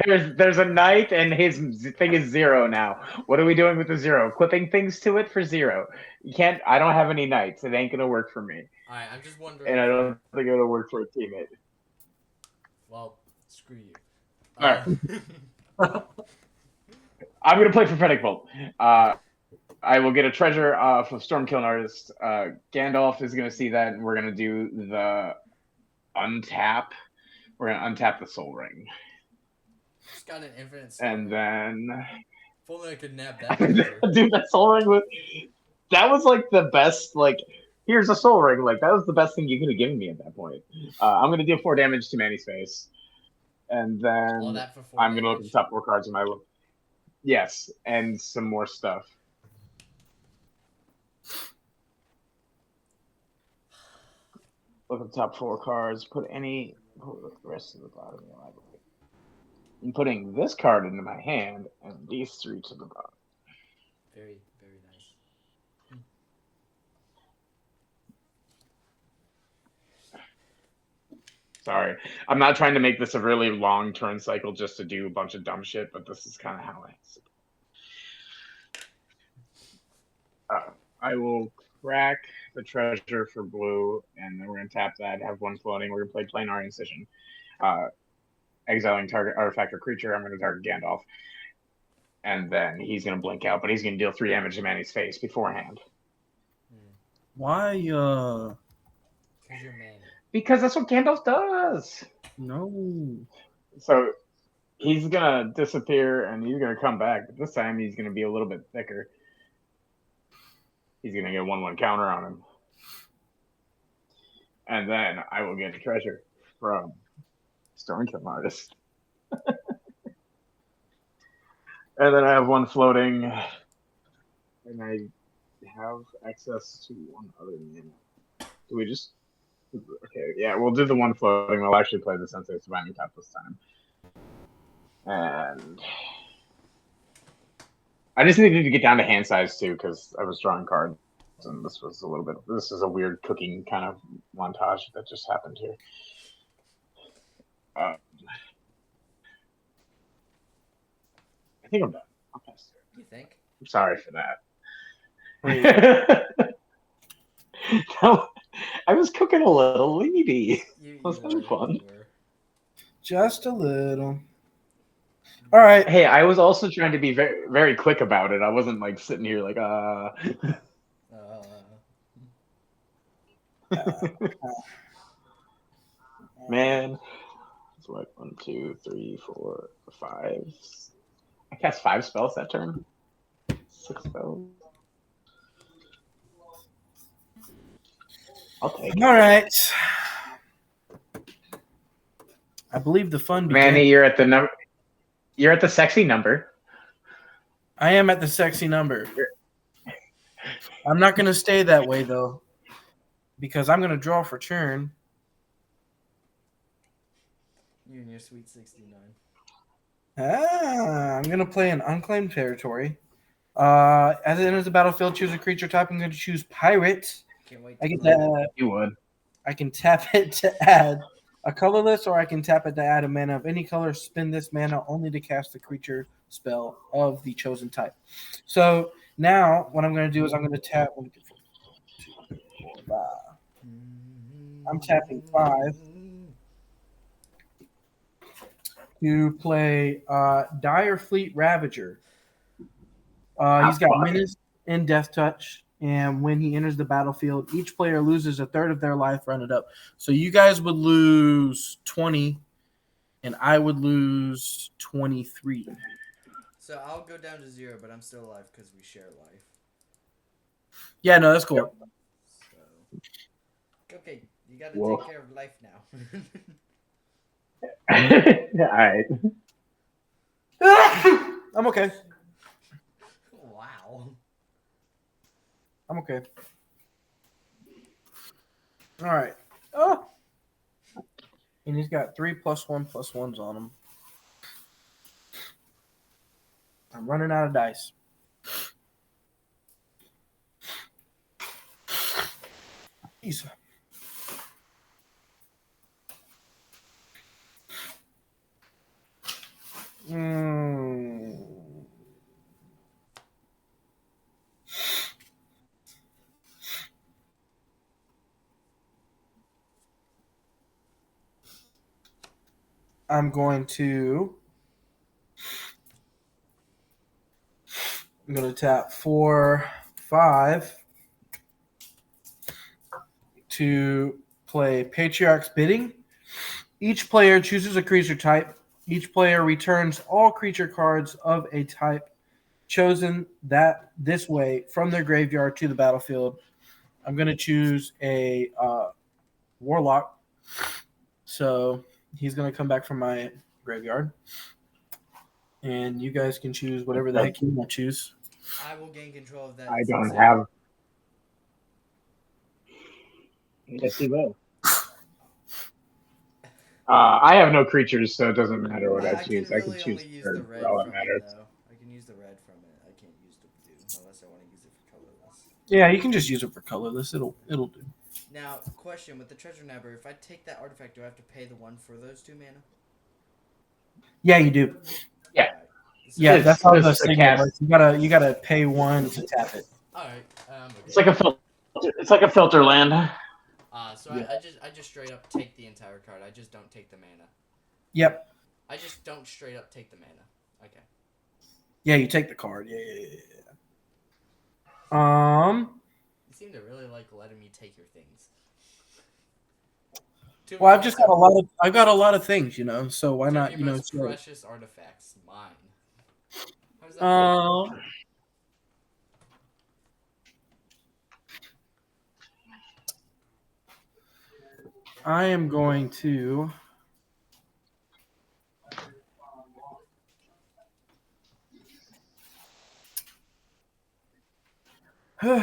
There's a knight and his thing is 0 now. What are we doing with the 0? Equipping things to it for 0. You can't. I don't have any knights. It ain't gonna work for me, Alright, I'm just wondering... and I don't think it'll work for a teammate. Well, screw you. Alright. I'm gonna play Prophetic Bolt. I will get a treasure off of Stormkiln Artist. Gandalf is gonna see that, and we're gonna do the untap. We're gonna untap the Soul Ring, Just got an infinite... and then If only I could nab that treasure. dude, that Soul Ring that was like the best. Like, here's a Soul Ring. Like, that was the best thing you could have given me at that point. I'm gonna deal 4 damage to Manny's face, and then All that for 4 I'm gonna look at damage. the top 4 cards in my look. Yes, and some more stuff. Look at the top 4 cards. Put the rest of the bottom of the library. I'm putting this card into my hand and these 3 to the bottom. Very, very nice. Sorry, I'm not trying to make this a really long turn cycle just to do a bunch of dumb shit, but this is kind of how I will crack the treasure for blue, and then we're gonna tap that. Have 1 floating. We're gonna play Planar Incision, exiling target artifact or creature. I'm gonna target Gandalf, and then he's gonna blink out, but he's gonna deal 3 damage to Manny's face beforehand. Why, Because you're Manny. Because that's what Gandalf does. no. So He's gonna disappear and he's gonna come back. But this time he's gonna be a little bit thicker. He's gonna get 1/1 counter on him. And then I will get a treasure from Stormkill Artist. And then I have one floating. And I have access to one other mana. Do we just... Okay, yeah, we'll do the one floating. We'll actually play the Sensei Surviving Top this time. And... I just needed to get down to hand size, too, because I was drawing cards. And this was a little bit... This is a weird cooking kind of montage that just happened here. I think I'm done. I'll pass through. You think? I'm sorry for that. Wait. No, I was cooking a little lady. You Was having fun. you were. Just a little. All right. Hey, I was also trying to be very, very quick about it. I wasn't like sitting here like, Man. It's what, 1, 2, 3, 4, 5. I cast 5 spells that turn. 6 spells. I'll take it. All right. I believe the fun began. Manny, you're at the number. You're at the sexy number. I am at the sexy number. I'm not going to stay that way, though, because I'm going to draw for turn. You and your sweet 69. I'm going to play an unclaimed territory. As it enters the battlefield, choose a creature type. I'm going to choose pirate. Can't wait. I get play that. You would. I can tap it to add a colorless, or I can tap it to add a mana of any color. Spend this mana only to cast the creature spell of the chosen type. So now what I'm going to do is I'm going to tap. 1, 2, 3, 4, 5. I'm tapping 5 to play Dire Fleet Ravager. He's got Menace and Death Touch. And when he enters the battlefield, each player loses a third of their life, run it up. So you guys would lose 20, and I would lose 23. So I'll go down to 0, but I'm still alive because we share life. Yeah, no, that's cool. So, okay, you got to Whoa. take care of life now. Alright. I'm okay. Wow. I'm okay. All right. Oh. And he's got 3 +1/+1s on him. I'm running out of dice. Jeez. I'm going to tap 4, 5 to play Patriarch's Bidding. Each player chooses a creature type. Each player returns all creature cards of a type chosen this way from their graveyard to the battlefield. I'm going to choose a Warlock. So he's going to come back from my graveyard. And you guys can choose whatever the heck you want to choose. I will gain control of that. I don't have. Yes, you will. I have no creatures, so it doesn't matter what I choose. I can choose only use the third red for all that from matters. it, though. I can use the red from it. I can't use the blue unless I want to use it for colorless. Yeah, you can just use it for colorless. It'll do. Now, question with the treasure nabber: if I take that artifact, do I have to pay the 1 for those 2 mana? Yeah, you do. Yeah. Alright. Yeah, It's that's how the just a thing cast. works. You gotta pay 1 to tap it. Alright. Okay. It's like a filter. It's like a filter land. So I just straight up take the entire card. I just don't take the mana. Yep. I just don't straight up take the mana. Okay. Yeah, you take the card. Yeah. You seem to really like letting me take your things. Well, I've just got a lot of. I've got a lot of things, you know. So why Two of not, your you know? most Share it. precious artifacts, mine. How does that work? I am going to. I'm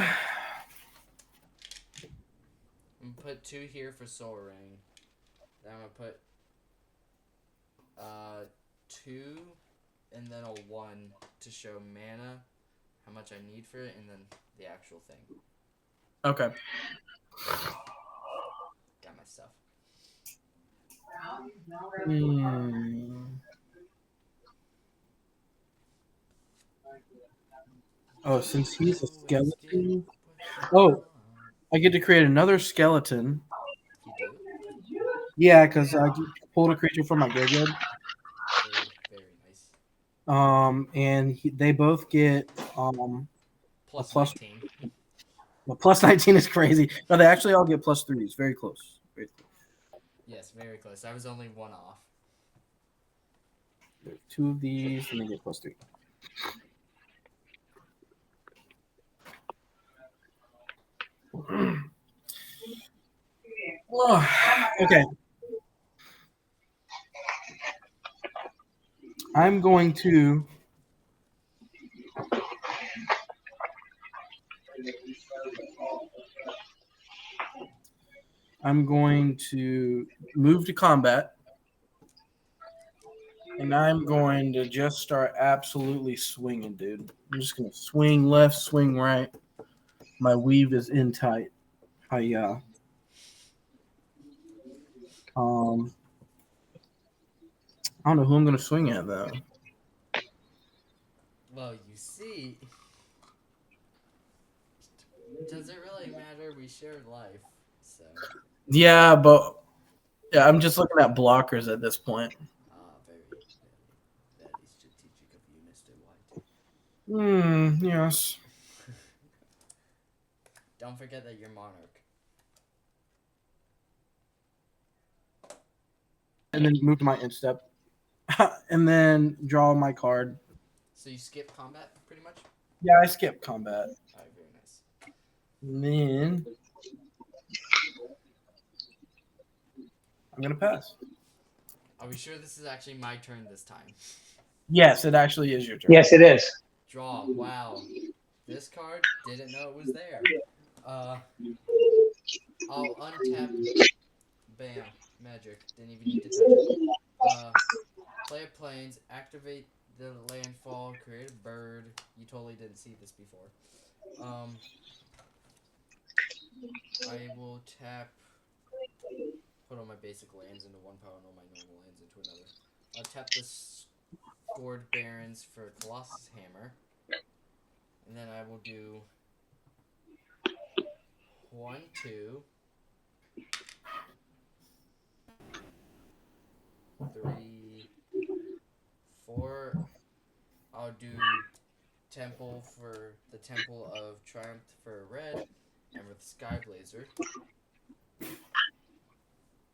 gonna put 2 here for Soul Ring. Then I'm gonna put 2 and then a 1 to show mana, how much I need for it, and then the actual thing. Okay. Got my stuff. Oh, since he's a Always skeleton. get what you Oh, want. I get to create another skeleton. You do? Yeah, because I pulled a creature from my graveyard. Very, very nice. And they both get Plus plus- 19. well, plus 19 is crazy. No, they actually all get plus 3s. Very close. Very close. Yes, very close. I was only 1 off. There's 2 of these, and they get plus 3. Oh, okay. I'm going to. Move to combat. And I'm going to just start absolutely swinging, dude. I'm just going to swing left, swing right. My weave is in tight. I don't know who I'm going to swing at, though. Well, you see, does it really matter? We share life, so. Yeah, but yeah, I'm just looking at blockers at this point. Very strategic of you, Mr. White. Yes. Don't forget that you're Monarch. And then move to my instep. And then draw my card. So you skip combat, pretty much? Yeah, I skip combat. Alright, very nice. And then I'm going to pass. Are we sure this is actually my turn this time? Yes, it actually is your turn. Yes, it is. Draw. Wow. This card, didn't know it was there. I'll untap. Bam. Magic. Didn't even need to touch it. Play a plains, activate the landfall, create a bird. You totally didn't see this before. I will tap, put all my basic lands into 1 power and all my normal lands into another. I'll tap the Scored Barons for Colossus Hammer. And then I will do 1, 2, 3, 4. I'll do Temple for the Temple of Triumph for red, and with Sky Blazer.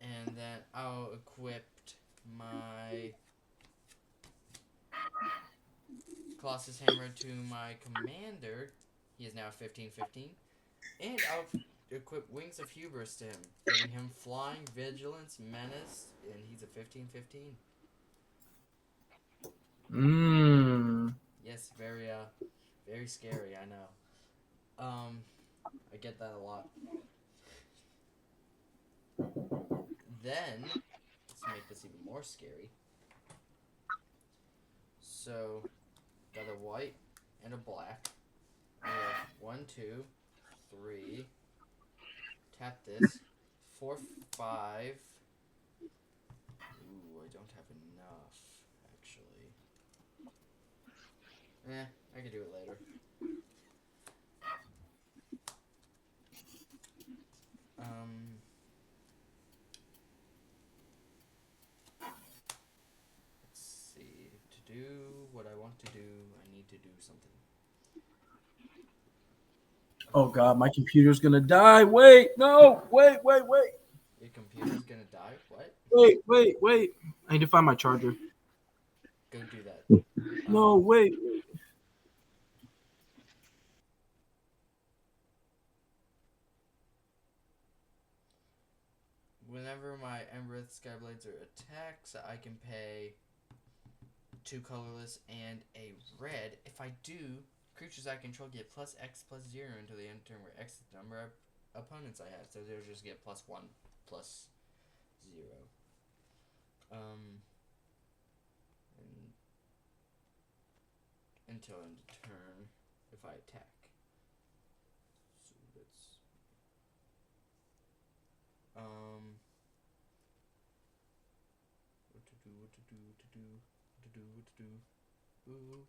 And then I'll equip my Colossus Hammer to my commander. He is now 15/15. And I'll equip Wings of Hubris to him, giving him Flying, Vigilance, Menace, and he's a 15/15. Yes, very scary, I know. I get that a lot. Then, let's make this even more scary. So, got a white and a black. I have 1, 2, 3. Tap this. 4, 5. Ooh, I don't have enough, actually. I could do it later. Let's see. To do what I want to do, I need to do something. Oh god, my computer's gonna die. Wait, no, wait. Your computer's gonna die? What? Wait. I need to find my charger. Go do that. No, wait. Whenever my Embereth Skyblades are attacked, I can pay 2 colorless and a red. If I do, creatures I control get plus X plus 0 until the end of turn, where X is the number of opponents I have. So they'll just get plus 1 plus 0. And until end of turn if I attack. So that's what to do. Ooh.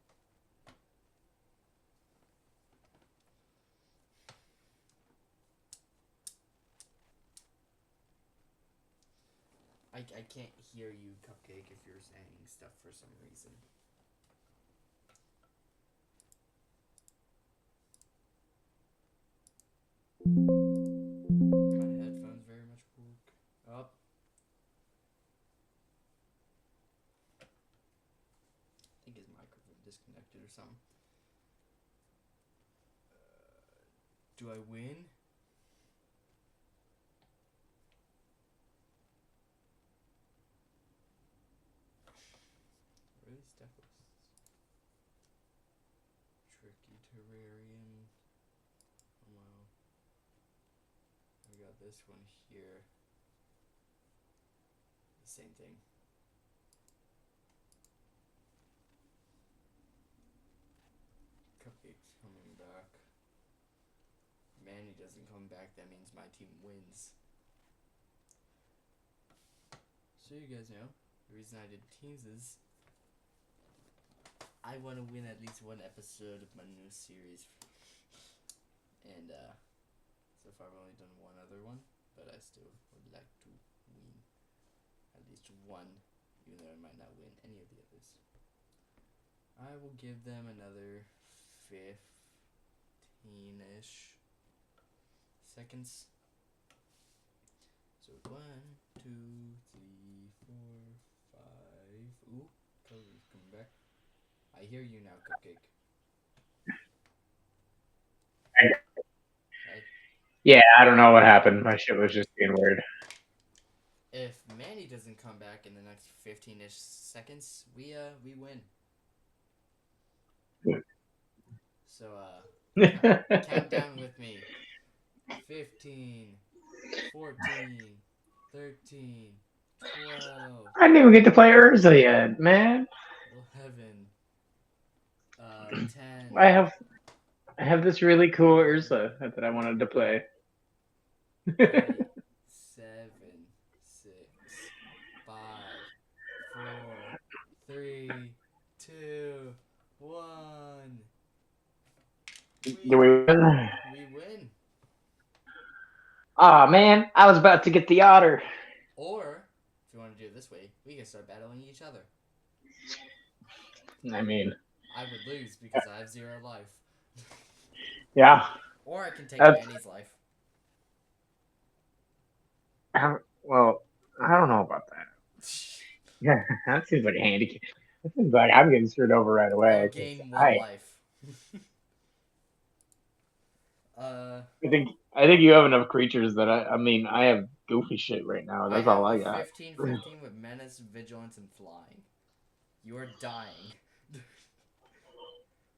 I can't hear you, Cupcake, if you're saying stuff for some reason. My headphones very much work. Up. I think his microphone disconnected or something. Do I win? Really Stepos. Tricky Terrarium. Well, I got this one here. The same thing. Cupcake's coming back. Manny doesn't come back, that means my team wins. So you guys know, the reason I did teams is I want to win at least one episode of my new series. And so far I've only done one other one, but I still would like to win at least one, even though I might not win any of the others. I will give them another 15-ish seconds. So 1, 2, 3, 4, 5. Ooh, color's coming back. I hear you now, Cupcake. Yeah, I don't know what happened. My shit was just being weird. If Manny doesn't come back in the next 15-ish seconds, we win. So count down with me. 15, 14, 13, 12. I didn't even get to play Urza yet, man. 11, 10. I have this really cool Urza that I wanted to play. 8, 7, 6, 5, 4, 3, 2, 1. Do we win? We win. Aw, man, I was about to get the otter. Or, if you want to do it this way, we can start battling each other. I mean, I would lose because I have 0 life. yeah. Or I can take That's- Manny's life. Well, I don't know about that. Yeah, that seems like a handicap. That seems like I'm getting screwed over right away. Or gain 1 life. I think you have enough creatures that I mean, I have goofy shit right now. That's all I got. 15/15 with menace, vigilance, and flying. You are dying.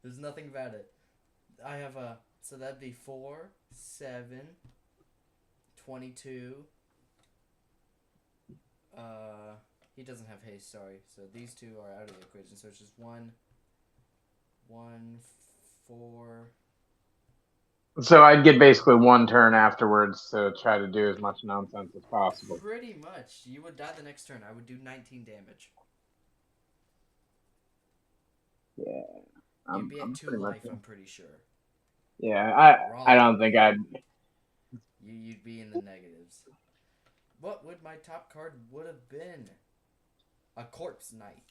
There's nothing about it. I have so that'd be 4, 7, 22. He doesn't have haste, sorry. So these two are out of the equation. So it's just 1, 4. So I'd get basically 1 turn afterwards to try to do as much nonsense as possible. Pretty much. You would die the next turn. I would do 19 damage. Yeah. You'd be at 2 life, I'm pretty sure. Yeah, I don't think I'd. You'd be in the negatives. What would my top card would have been? A Corpse Knight.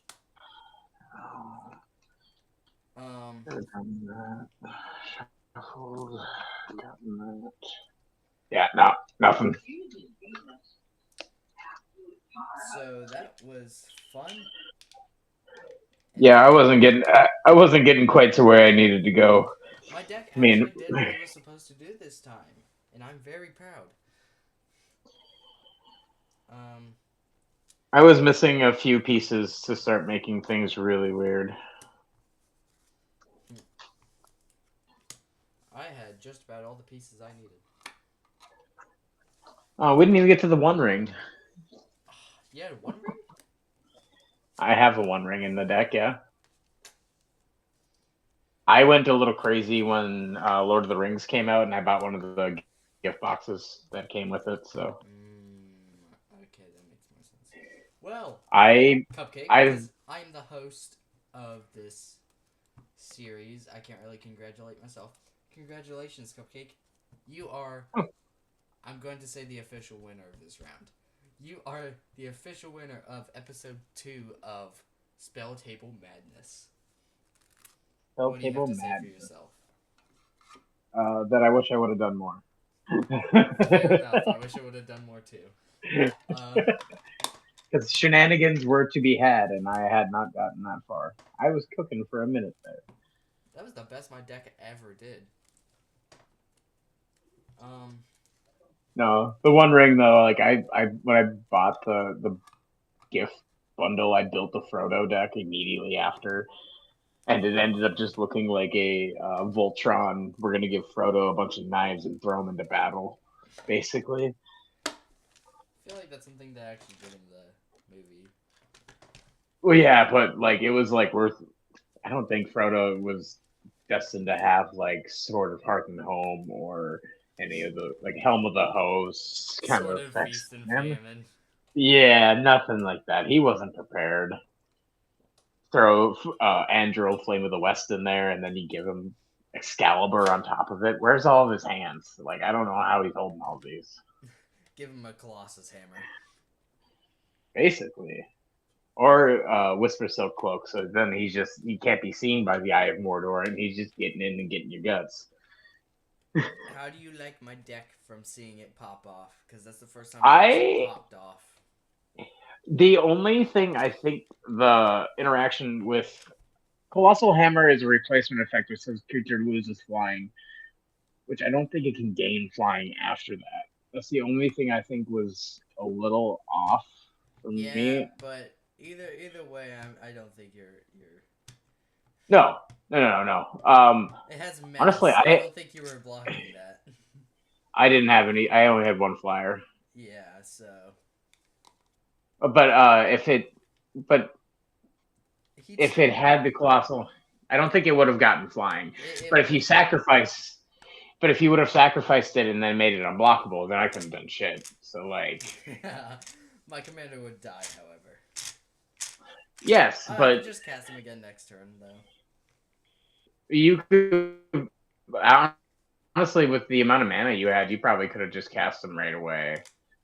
Yeah, no, nothing. So that was fun. Yeah, I wasn't getting quite to where I needed to go. My deck I mean, actually did what it was supposed to do this time, and I'm very proud. Um, I was missing a few pieces to start making things really weird. I had just about all the pieces I needed. Oh, we didn't even get to the One Ring. You had one ring? I have a One Ring in the deck, yeah. I went a little crazy when Lord of the Rings came out, and I bought one of the gift boxes that came with it. So Okay, that makes more sense. Well, I Cupcake, I because I'm the host of this series, I can't really congratulate myself. Congratulations, Cupcake. You are, I'm going to say, the official winner of this round. You are the official winner of episode 2 of Spell Table Madness. What do you have to say for yourself? that I wish I would have done more. Fair enough. I wish I would have done more too. Because shenanigans were to be had, and I had not gotten that far. I was cooking for a minute there. That was the best my deck ever did. No, the One Ring though, like I when I bought the gift bundle, I built the Frodo deck immediately after, and it ended up just looking like a Voltron. We're gonna give Frodo a bunch of knives and throw him into battle, basically. I feel like that's something that actually did in the movie. Well, yeah, but like it was like worth. I don't think Frodo was destined to have like Sword of Hearth and Home or any of the like Helm of the Host kind Sort of of effects. feast and famine. Yeah, nothing like that. He wasn't prepared. Throw Andril, Flame of the West in there, and then you give him Excalibur on top of it. Where's all of his hands? Like, I don't know how he's holding all these. Give him a Colossus hammer. Basically. Or Whisper Silk Cloak, so then he can't be seen by the Eye of Mordor, and he's just getting in and getting your guts. How do you like my deck from seeing it pop off? Because that's the first time I- it actually popped off. The only thing I think the interaction with Colossal Hammer is a replacement effect which says creature loses flying, which I don't think it can gain flying after that. That's the only thing I think was a little off for Yeah, me. but either way, I don't think you're. No. It has menace. Honestly, I don't think you were blocking that. I didn't have any. I only had one flyer. Yeah, so. But if it He'd had the colossal, I don't think it would have gotten flying. But if you sacrifice, but if you would have sacrificed it and then made it unblockable, then I couldn't have done shit. So like, my commander would die, however. yes, I but could just cast him again next turn, though. you could honestly, with the amount of mana you had, you probably could have just cast him right away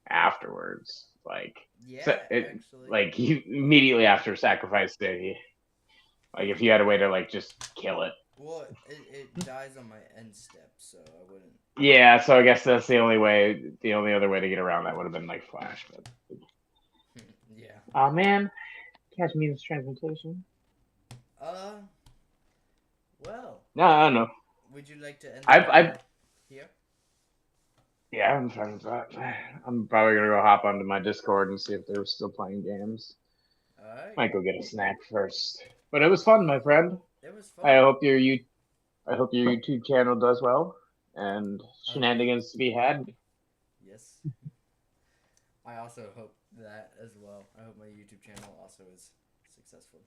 afterwards. Like, Yeah, so actually. like you immediately after sacrifice day. Like if you had a way to like just kill it. Well, it dies on my end step, so I wouldn't. Yeah, so I guess that's the only way. The only other way to get around that would have been like flash. But Yeah. oh man, catch me in this transmutation. Well. No, I don't know. Would you like to end? I've here. Yeah, I'm fine with that. I'm probably gonna go hop onto my Discord and see if they're still playing games. Alright. Might go get a snack first. But it was fun, my friend. It was fun. I hope your YouTube channel does well and shenanigans to be had. Yes. I also hope that as well. I hope my YouTube channel also is successful.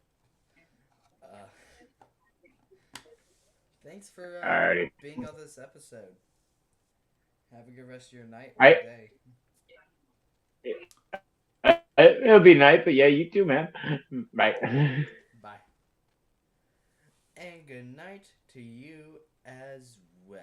Thanks for being on this episode. Have a good rest of your night or day. It'll be night, but yeah, you too, man. Bye. Bye. And good night to you as well.